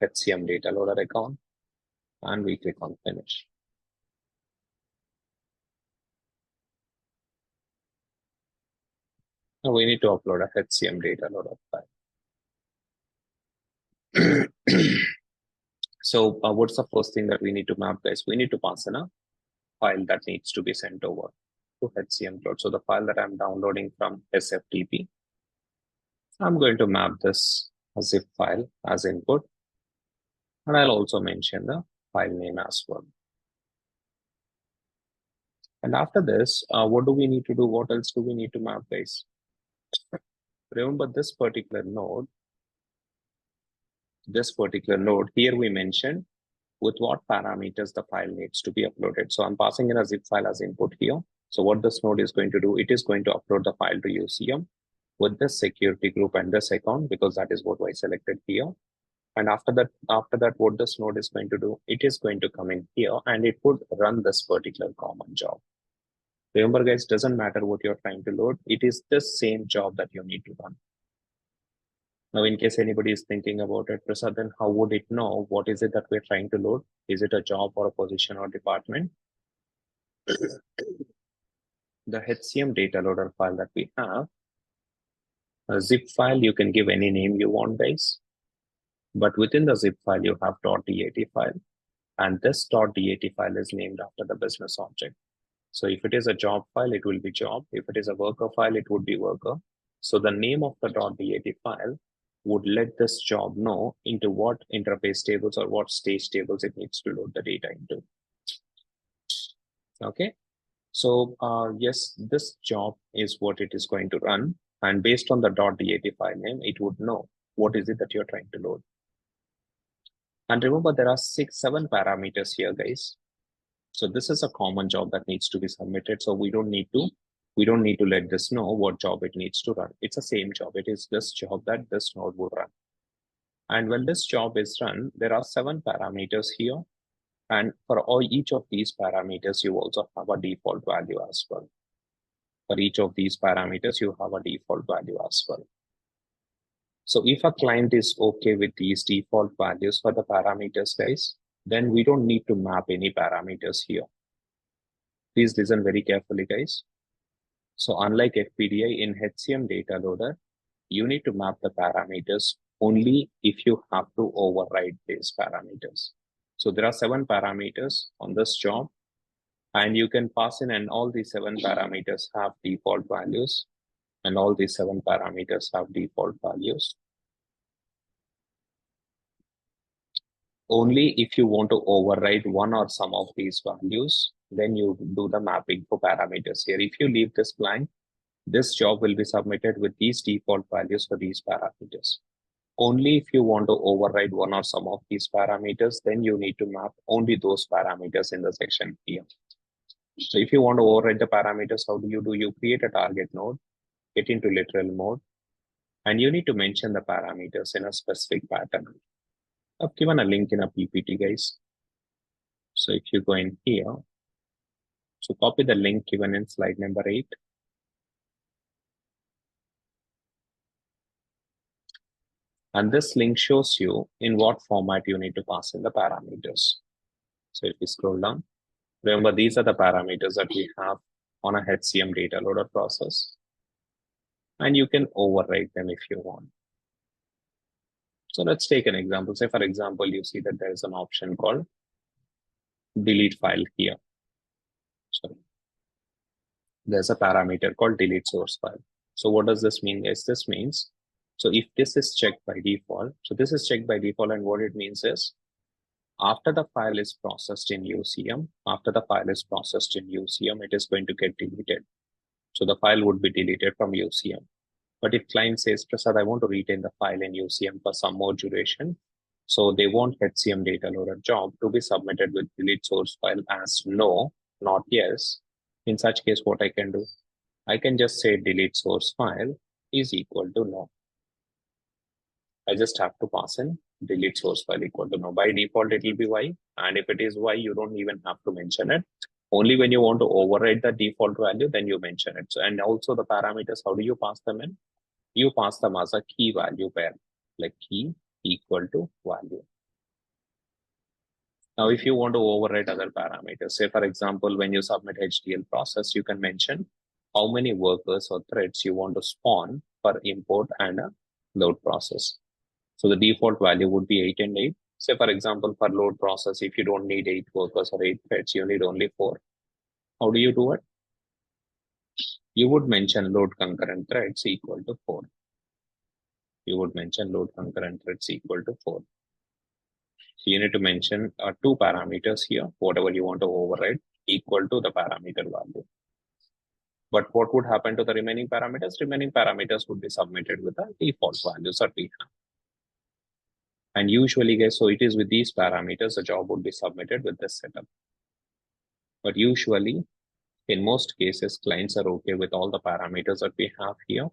HCM Data Loader account, and we click on finish. Now we need to upload a HCM Data Loader file. So what's the first thing that we need to map, guys? We need to pass in a file that needs to be sent over to HCM Cloud. So the file that I'm downloading from SFTP, I'm going to map this zip file as input, and I'll also mention the file name as well. And after this, what do we need to do? What else do we need to map, guys? Remember this particular node, here we mentioned with what parameters the file needs to be uploaded. So I'm passing in a zip file as input here. So what this node is going to do, it is going to upload the file to UCM with this security group and this account, because that is what I selected here. And after that, what this node is going to do, it is going to come in here and it would run this particular common job. Remember, guys, doesn't matter what you're trying to load, it is the same job that you need to run. Now, in case anybody is thinking about it, Prasad, then how would it know what is it that we're trying to load? Is it a job or a position or department? The HCM data loader file that we have, a zip file, you can give any name you want, guys. But within the zip file, you have .dat file. And this .dat file is named after the business object. So if it is a job file, it will be job. If it is a worker file, it would be worker. So the name of the .dat file would let this job know into what interface tables or what stage tables it needs to load the data into. Okay. So yes, this job is what it is going to run. And based on the .dat file name, it would know what is it that you're trying to load. And remember, there are 7 parameters here, guys. So this is a common job that needs to be submitted. So we don't need to let this know what job it needs to run. It's the same job. It is this job that this node would run. And when this job is run, there are 7 parameters here. And for each of these parameters, you also have a default value as well. For each of these parameters, you have a default value as well. So if a client is okay with these default values for the parameters, guys, then we don't need to map any parameters here. Please listen very carefully, guys. So unlike FPDI, in HCM Data Loader, you need to map the parameters only if you have to override these parameters. So there are 7 parameters on this job, and you can pass in, and all these 7 parameters have default values, and all these 7 parameters have default values. Only if you want to override one or some of these values, then you do the mapping for parameters here. If you leave this blank, this job will be submitted with these default values for these parameters. Only if you want to override one or some of these parameters, then you need to map only those parameters in the section here. So if you want to override the parameters, how do? You create a target node, get into literal mode, and you need to mention the parameters in a specific pattern. I've given a link in a PPT, guys. So if you go in here, so copy the link given in slide number 8. And this link shows you in what format you need to pass in the parameters. So if you scroll down, remember these are the parameters that we have on a HCM data loader process. And you can override them if you want. So let's take an example. Say, for example, you see that there is an option called delete file here. Sorry. There's a parameter called delete source file. So what does this mean, guys? This means, so if this is checked by default, so this is checked by default, and what it means is, after the file is processed in UCM, it is going to get deleted. So the file would be deleted from UCM. But if client says, Prasad, I want to retain the file in UCM for some more duration, so they want HCM Data Loader job to be submitted with delete source file as no, not yes. In such case, what I can do? I can just say delete source file is equal to no. I just have to pass in delete source file equal to no. By default, it will be Y. And if it is Y, you don't even have to mention it. Only when you want to override the default value, then you mention it. So, and also the parameters, how do you pass them in? You pass them as a key value pair. like key equal to value. Now, if you want to override other parameters, say for example, when you submit HDL process, you can mention how many workers or threads you want to spawn for import and a load process. So the default value would be 8 and 8. Say for example, for load process, if you don't need 8 workers or 8 threads, you need only 4. How do you do it? You would mention load concurrent threads equal to 4. You would mention load concurrent threads equal to 4. So you need to mention 2 parameters here, whatever you want to override, equal to the parameter value. But what would happen to the remaining parameters? Remaining parameters would be submitted with the default values that we have. And usually, guys, so it is with these parameters, the job would be submitted with this setup. But usually, in most cases, clients are okay with all the parameters that we have here.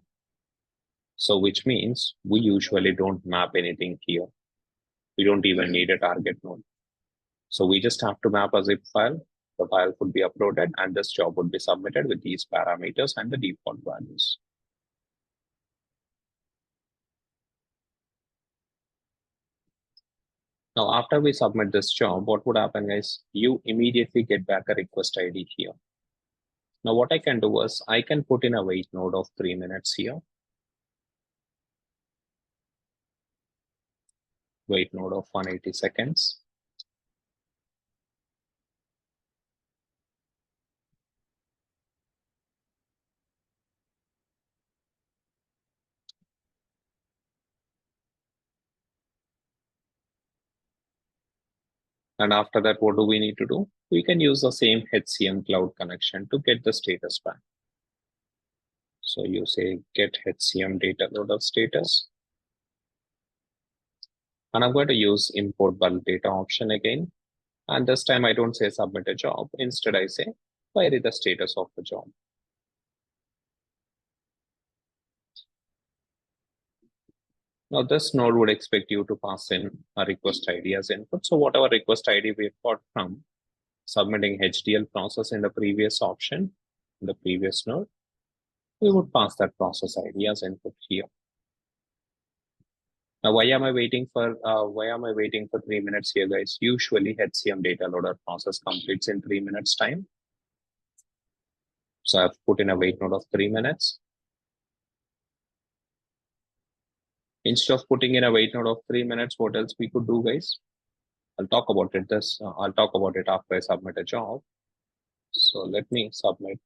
So which means we usually don't map anything here. We don't even need a target node. So we just have to map a zip file. The file would be uploaded and this job would be submitted with these parameters and the default values. Now, after we submit this job, what would happen is you immediately get back a request ID here. Now, what I can do is I can put in a wait node of 3 minutes here. Wait node of 180 seconds. And after that, what do we need to do? We can use the same HCM cloud connection to get the status back. So you say get HCM data loader status. And I'm going to use import bulk data option again. And this time I don't say submit a job. Instead, I say query the status of the job. Now this node would expect you to pass in a request ID as input. So whatever request ID we've got from submitting HDL process in the previous option, in the previous node, we would pass that process ID as input here. Now, why am I waiting for 3 minutes here, guys? Usually HCM data loader process completes in 3 minutes time. So I've put in a wait node of 3 minutes. Instead of putting in a wait node of 3 minutes, what else we could do, guys? I'll talk about it after I submit a job. So let me submit.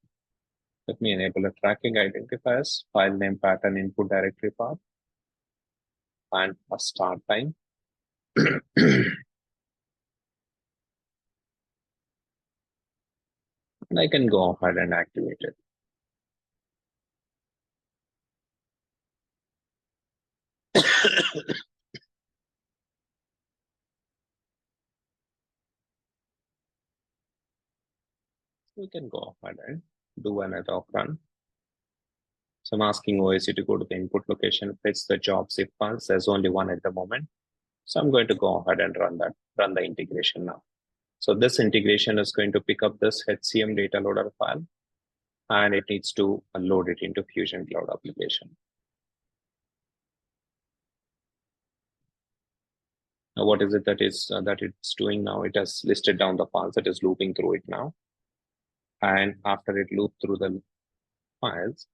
Let me enable a tracking identifiers, file name pattern input directory path, and a start time. And I can go ahead and activate it. We can go ahead and do another run. So I'm asking OSC to go to the input location, fetch the job zip files. There's only one at the moment. So I'm going to go ahead and run the integration now. So this integration is going to pick up this HCM data loader file and it needs to load it into Fusion Cloud application. Now, what is it that it's doing now? It has listed down the files. It is looping through it now. And after it looped through the files,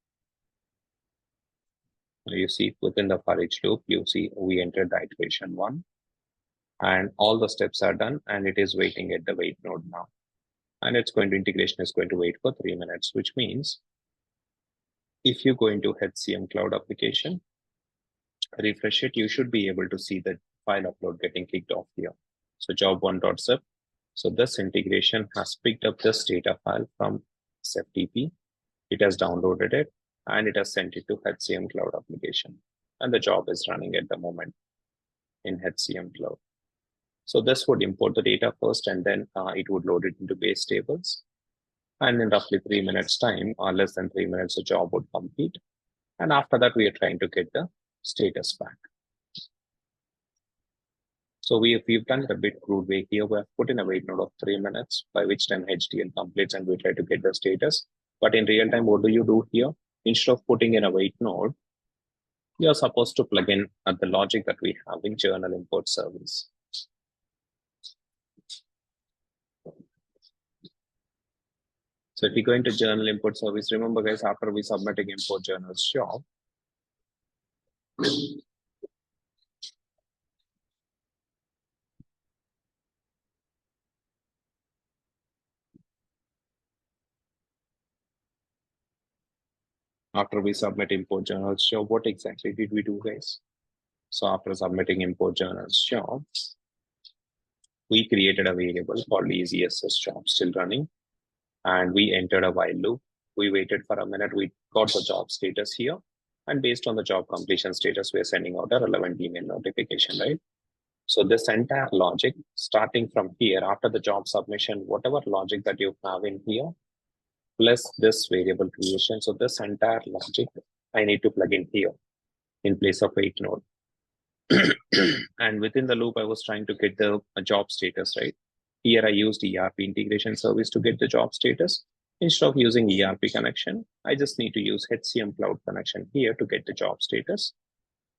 you see within the for each loop, you see we entered the iteration 1 and all the steps are done and it is waiting at the wait node now. And integration is going to wait for 3 minutes, which means if you go into HCM cloud application, refresh it, you should be able to see the file upload getting kicked off here. So job1.zip. So this integration has picked up this data file from SFTP. It has downloaded it and it has sent it to HCM cloud application. And the job is running at the moment in HCM cloud. So this would import the data first and then it would load it into base tables. And in roughly 3 minutes time or less than 3 minutes, the job would complete. And after that, we are trying to get the status back. So we've done it a bit crude way here. We have put in a wait node of 3 minutes, by which time HDL completes and we try to get the status. But in real time, what do you do here? Instead of putting in a wait node, you're supposed to plug in the logic that we have in journal import service. So if you go into journal import service, remember guys, after we submitting import journals job, after we submit import journals job, what exactly did we do, guys? So after submitting import journals job, we created a variable called EasySS job still running, and we entered a while loop. We waited for a minute. We got the job status here. And based on the job completion status, we're sending out a relevant email notification, right? So this entire logic, starting from here, after the job submission, whatever logic that you have in here, plus this variable creation. So this entire logic, I need to plug in here in place of wait node. And within the loop, I was trying to get the job status, right? Here I used ERP integration service to get the job status. Instead of using ERP connection, I just need to use HCM cloud connection here to get the job status.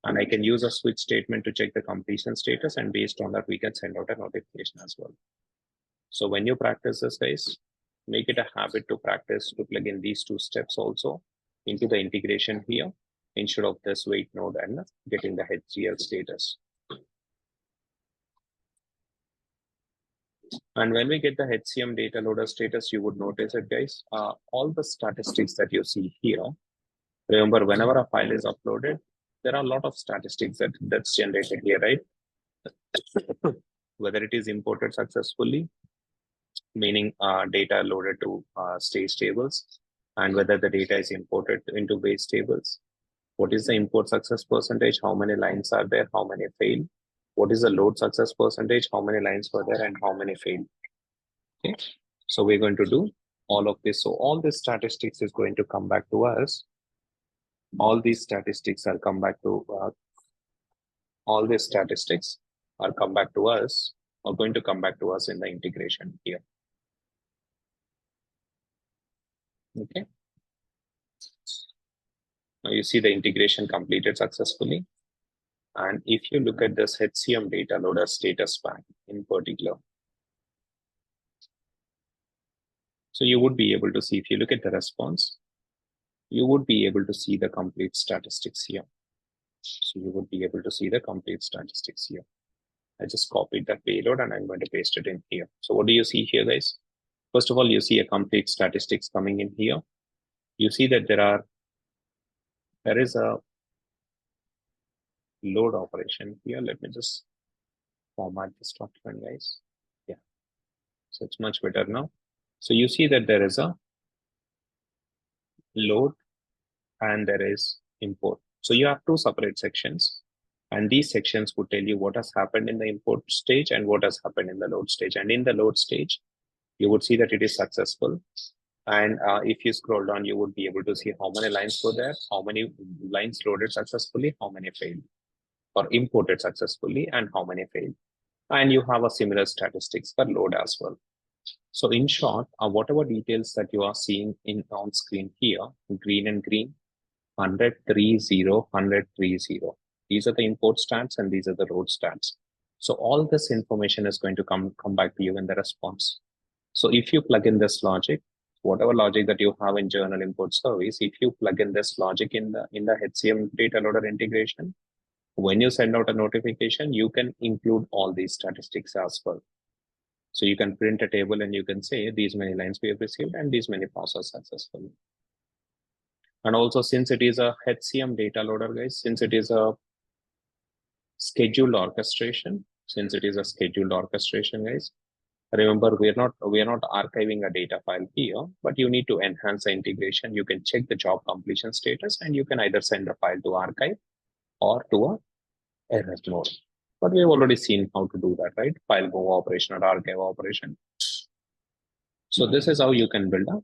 And I can use a switch statement to check the completion status. And based on that, we can send out a notification as well. So when you practice this, guys, make it a habit to practice to plug in these two steps also into the integration here instead of this wait node and getting the HCL status. And when we get the HCM data loader status, you would notice it, guys, all the statistics that you see here. Remember, whenever a file is uploaded, there are a lot of statistics that's generated here, right? Whether it is imported successfully, meaning data loaded to stage tables, and whether the data is imported into base tables. What is the import success percentage? How many lines are there? How many failed? What is the load success percentage? How many lines were there and how many failed? Okay, so we're going to do all of this. So all this statistics is going to come back to us. All these statistics are come back to all these statistics are come back to us or going to come back to us in the integration here. Okay. Now you see the integration completed successfully. And if you look at this HCM data loader status pack in particular, so you would be able to see, if you look at the response, you would be able to see the complete statistics here. So you would be able to see the complete statistics here. I just copied that payload and I'm going to paste it in here. So what do you see here, guys? First of all, you see a complete statistics coming in here. You see that there is a load operation here. Let me just format this document, guys. Yeah, so it's much better now. So you see that there is a load and there is import. So you have two separate sections, and these sections would tell you what has happened in the import stage and what has happened in the load stage. And in the load stage, you would see that it is successful. And if you scroll down, you would be able to see how many lines were there, how many lines loaded successfully, how many failed, or imported successfully, and how many failed. And you have a similar statistics for load as well. So in short, whatever details that you are seeing in on screen here, green and green, 100, 100, these are the import stats and these are the load stats. So all this information is going to come back to you in the response. So if you plug in this logic, whatever logic that you have in journal import service, if you plug in this logic in the HCM data loader integration, when you send out a notification, you can include all these statistics as well. So you can print a table and you can say these many lines we have received and these many processed successfully. And also, since it is a HCM data loader, guys, since it is a scheduled orchestration, guys, remember we are not archiving a data file here, but you need to enhance the integration. You can check the job completion status and you can either send the file to archive or to a error mode. But we've already seen how to do that, right? File move operation or archive operation. So this is how you can build a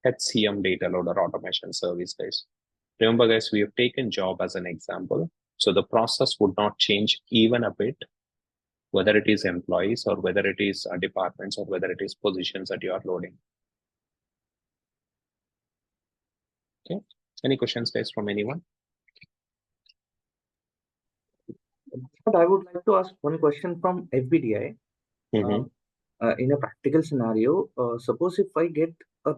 HCM data loader automation service, guys. Remember, guys, we have taken job as an example. So the process would not change even a bit, whether it is employees or whether it is departments or whether it is positions that you are loading. Okay. Any questions, guys, from anyone? But I would like to ask one question from FBDI. Mm-hmm. Um, in a practical scenario, suppose if I get a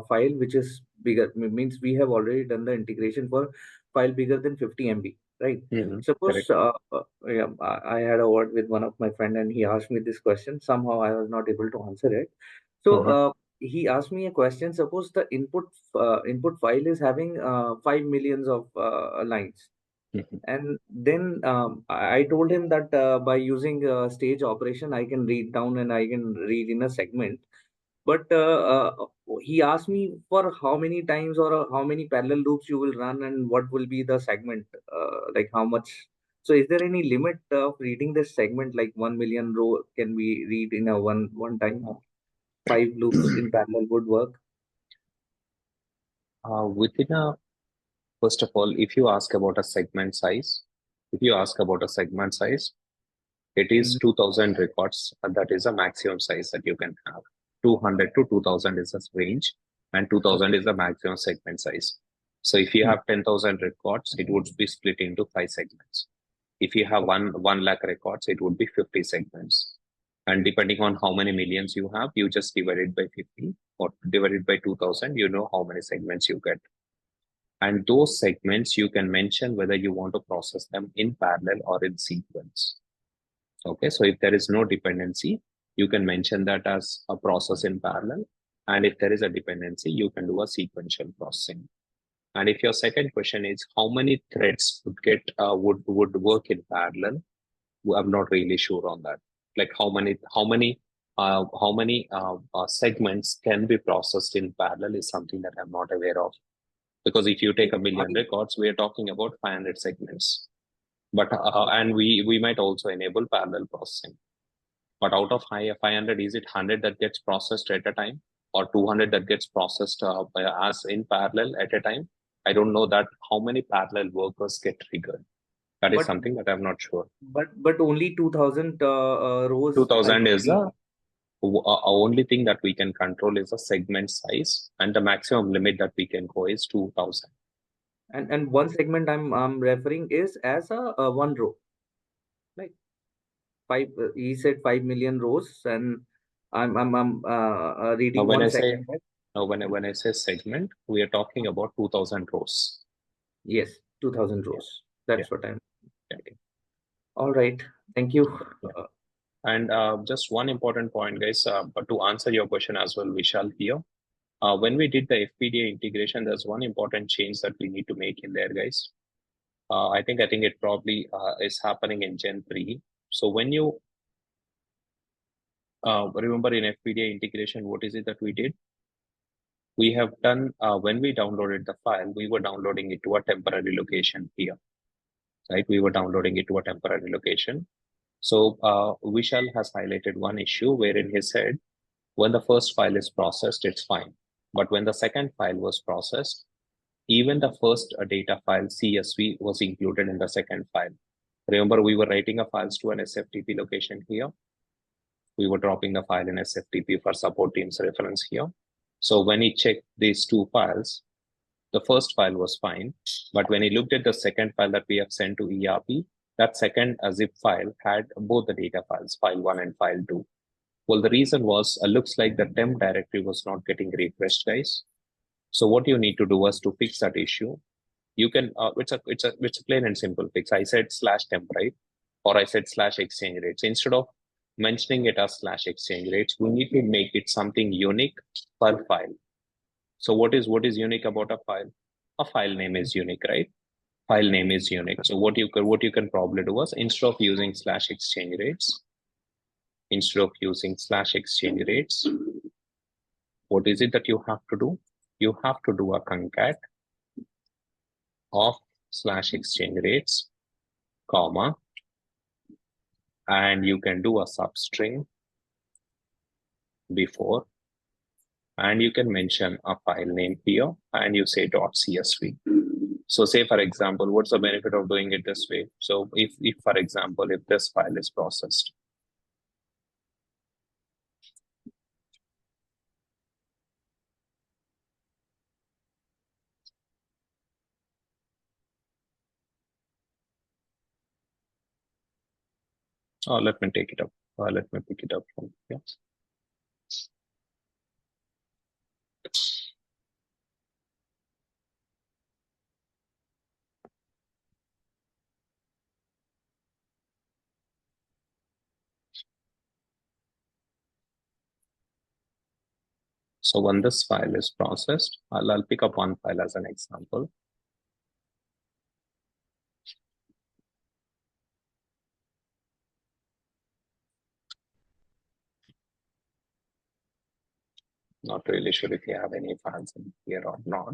file which is bigger, means we have already done the integration for file bigger than 50 MB, right? Mm-hmm. Suppose Correct. yeah, I had a word with one of my friend and he asked me this question. Somehow I was not able to answer it. So Mm-hmm. he asked me a question. Suppose the input file is having 5 millions of lines, Mm-hmm. and then I told him that by using stage operation, I can read down and I can read in a segment. But he asked me for how many times or how many parallel loops you will run and what will be the segment, like how much. So, is there any limit of reading this segment? Like 1 million row can we read in a one time? Five loops in parallel would work. Within a First of all, if you ask about a segment size, if you ask about a segment size, it is Mhm. 2000 records. And that is a maximum size that you can have. 200 to 2000 is a range, and 2000 Okay. is the maximum segment size. So if you Hmm. have 10,000 records, it would be split into five segments. If you have Okay. 1 lakh records, it would be 50 segments. And depending on how many millions you have, you just divide it by 50 or divide it by 2000, you know how many segments you get. And those segments, you can mention whether you want to process them in parallel or in sequence. Okay, so if there is no dependency, you can mention that as a process in parallel. And if there is a dependency, you can do a sequential processing. And if your second question is how many threads would work in parallel, I'm not really sure on that. Like how many segments can be processed in parallel is something that I'm not aware of. Because if you take a million I records, we are talking about 500 segments. But and we might also enable parallel processing. But out of 500, is it 100 that gets processed at a time, or 200 that gets processed as in parallel at a time? I don't know that how many parallel workers get triggered. That is but something that I'm not sure. but only 2000 rows I 2000 can is read. a only thing that we can control is the segment size, and the maximum limit that we can go is 2000. And one segment I'm referring is as a one row, like five. He said 5 million rows, and I'm Now, reading when one I say segment. Right? when I say segment, we are talking about 2000 rows. Yes, 2000 Yeah, rows. yeah, That's what I'm yeah, reading. All right. Thank you. yeah. Uh, And just one important point, guys, but to answer your question as well, Vishal here. When we did the FPDA integration, there's one important change that we need to make in there, guys. I think it probably is happening in Gen 3. So when you remember in FPDA integration, what is it that we did? We have done when we downloaded the file, we were downloading it to a temporary location here, right? We were downloading it to a temporary location. So Vishal has highlighted one issue wherein he said, when the first file is processed, it's fine. But when the second file was processed, even the first data file CSV was included in the second file. Remember, we were writing a files to an SFTP location here. We were dropping the file in SFTP for support team's reference here. So when he checked these two files, the first file was fine. But when he looked at the second file that we have sent to ERP, that second zip file had both the data files, file 1 and file 2. Well, the reason was looks like the temp directory was not getting refreshed, guys. So what you need to do is to fix that issue. You can it's a plain and simple fix. I said slash temp, right? Or I said slash exchange rates. Instead of mentioning it as slash exchange rates, we need to make it something unique per file. So what is unique about a file? A file name is unique, right? File name is unique. So what you can probably do is instead of using slash exchange rates, what is it that you have to do? You have to do a concat of slash exchange rates, comma, and you can do a substring before, and you can mention a file name here, and you say .csv. So say, for example, what's the benefit of doing it this way? So if for example, if this file is processed, Let me take it up. Let me pick it up from here. So when this file is processed, I'll pick up one file as an example. Not really sure if you have any files in here or not,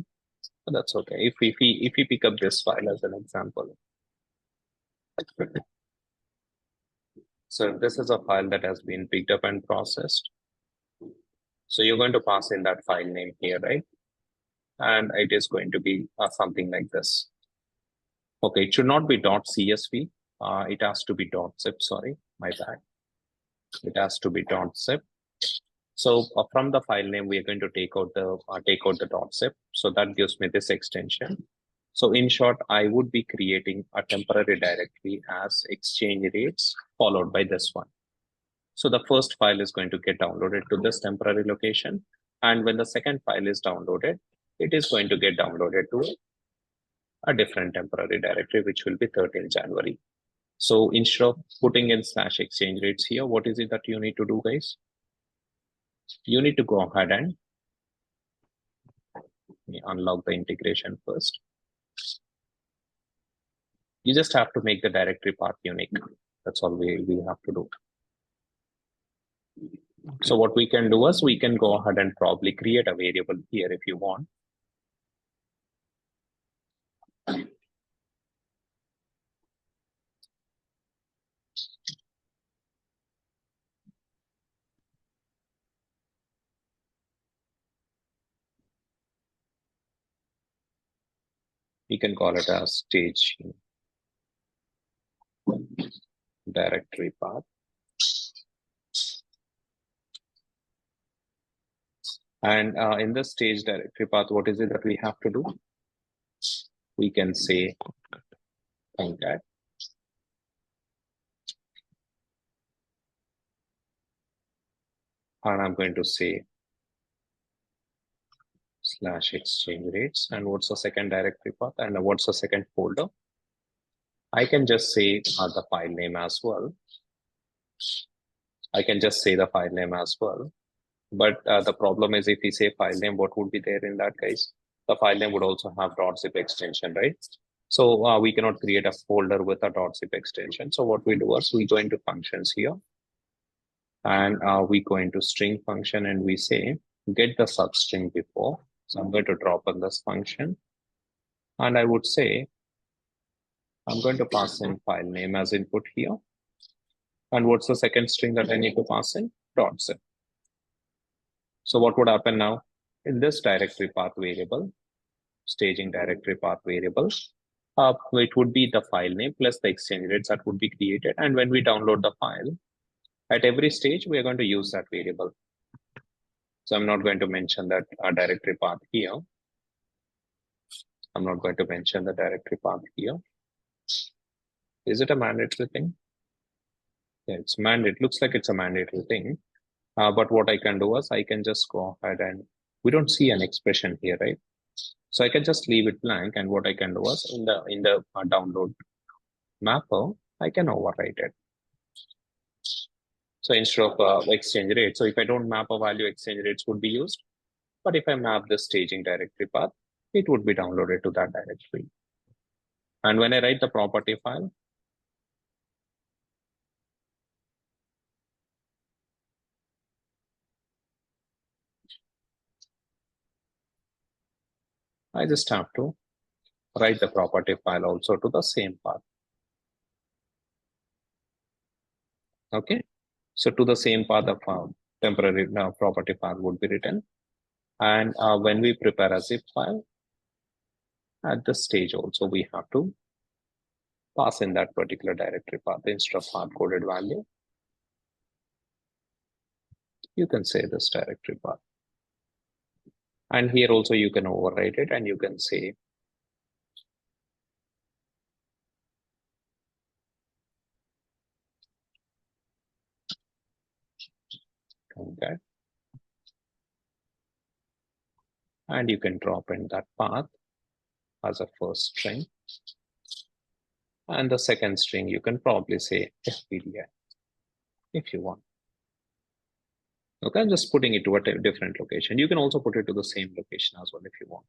but that's okay. If we pick up this file as an example, so this is a file that has been picked up and processed. So you're going to pass in that file name here, right? And it is going to be something like this. Okay, it should not be .csv. It has to be .zip. Sorry, my bad. It has to be .zip. So from the file name, we are going to take out the .zip. So that gives me this extension. So in short, I would be creating a temporary directory as exchange rates followed by this one. So the first file is going to get downloaded to this temporary location. And when the second file is downloaded, it is going to get downloaded to a different temporary directory, which will be 13 January. So instead of putting in /exchange rates here, what is it that you need to do, guys? You need to go ahead and unlock the integration first. You just have to make the directory path unique. That's all we have to do. So what we can do is we can go ahead and probably create a variable here if you want. We can call it a stage directory path. And in the stage directory path, what is it that we have to do? We can say concat. And I'm going to say /exchange rates. And what's the second directory path? And what's the second folder? I can just say the file name as well. I can just say the file name as well. But the problem is if we say file name, what would be there in that case? The file name would also have .zip extension, right? So we cannot create a folder with a .zip extension. So what we do is we go into functions here. And we go into string function and we say get the substring before. So I'm going to drop in this function. And I would say I'm going to pass in file name as input here. And what's the second string that I need to pass in? .zip. So what would happen now? In this directory path variable, staging directory path variable, it would be the file name plus the exchange rates that would be created. And when we download the file, at every stage, we are going to use that variable. So I'm not going to mention that directory path here. I'm not going to mention the directory path here. Is it a mandatory thing? Yeah, it's mandatory. It looks like it's a mandatory thing. But what I can do is I can just go ahead and we don't see an expression here, right? So I can just leave it blank. And what I can do is in the download mapper, I can overwrite it. So instead of exchange rate, so if I don't map a value, exchange rates would be used. But if I map the staging directory path, it would be downloaded to that directory. And when I write the property file, I just have to write the property file also to the same path. Okay. So to the same path of temporary property file would be written. And when we prepare a zip file, at this stage also we have to pass in that particular directory path instead of hard-coded value. You can say this directory path. And here also you can overwrite it and you can say Okay. And you can drop in that path as a first string. And the second string, you can probably say FPDI if you want. Okay, I'm just putting it to a different location. You can also put it to the same location as well if you want.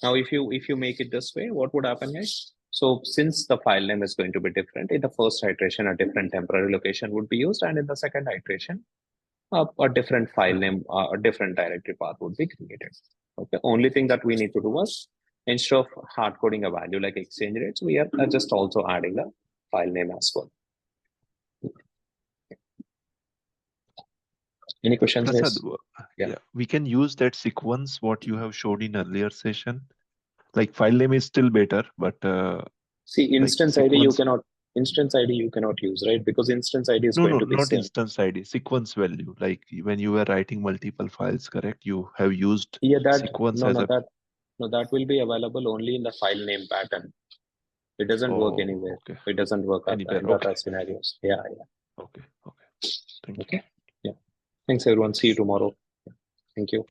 Now, if you make it this way, what would happen is, so since the file name is going to be different, in the first iteration, a different temporary location would be used, and in the second iteration, a different file name, a different directory path would be created. Okay, only thing that we need to do is, instead of hard coding a value like exchange rates, we are just also adding a file name as well. Any questions, Prasad, guys? Yeah. we can use that sequence what you have showed in earlier session. Like file name is still better, but See, like instance ID sequence. instance ID you cannot use, right? Because instance ID is No, going no, to be not same. instance ID, sequence value. Like when you were writing multiple files, correct? You have used Yeah, sequence as a. that will be available only in the file name pattern. It doesn't work Oh, anywhere. okay. It doesn't work Anywhere. in Okay. other scenarios. Yeah, yeah. Okay. Okay. Thank you. Okay. Yeah. Thanks, everyone. See you tomorrow. Thank you.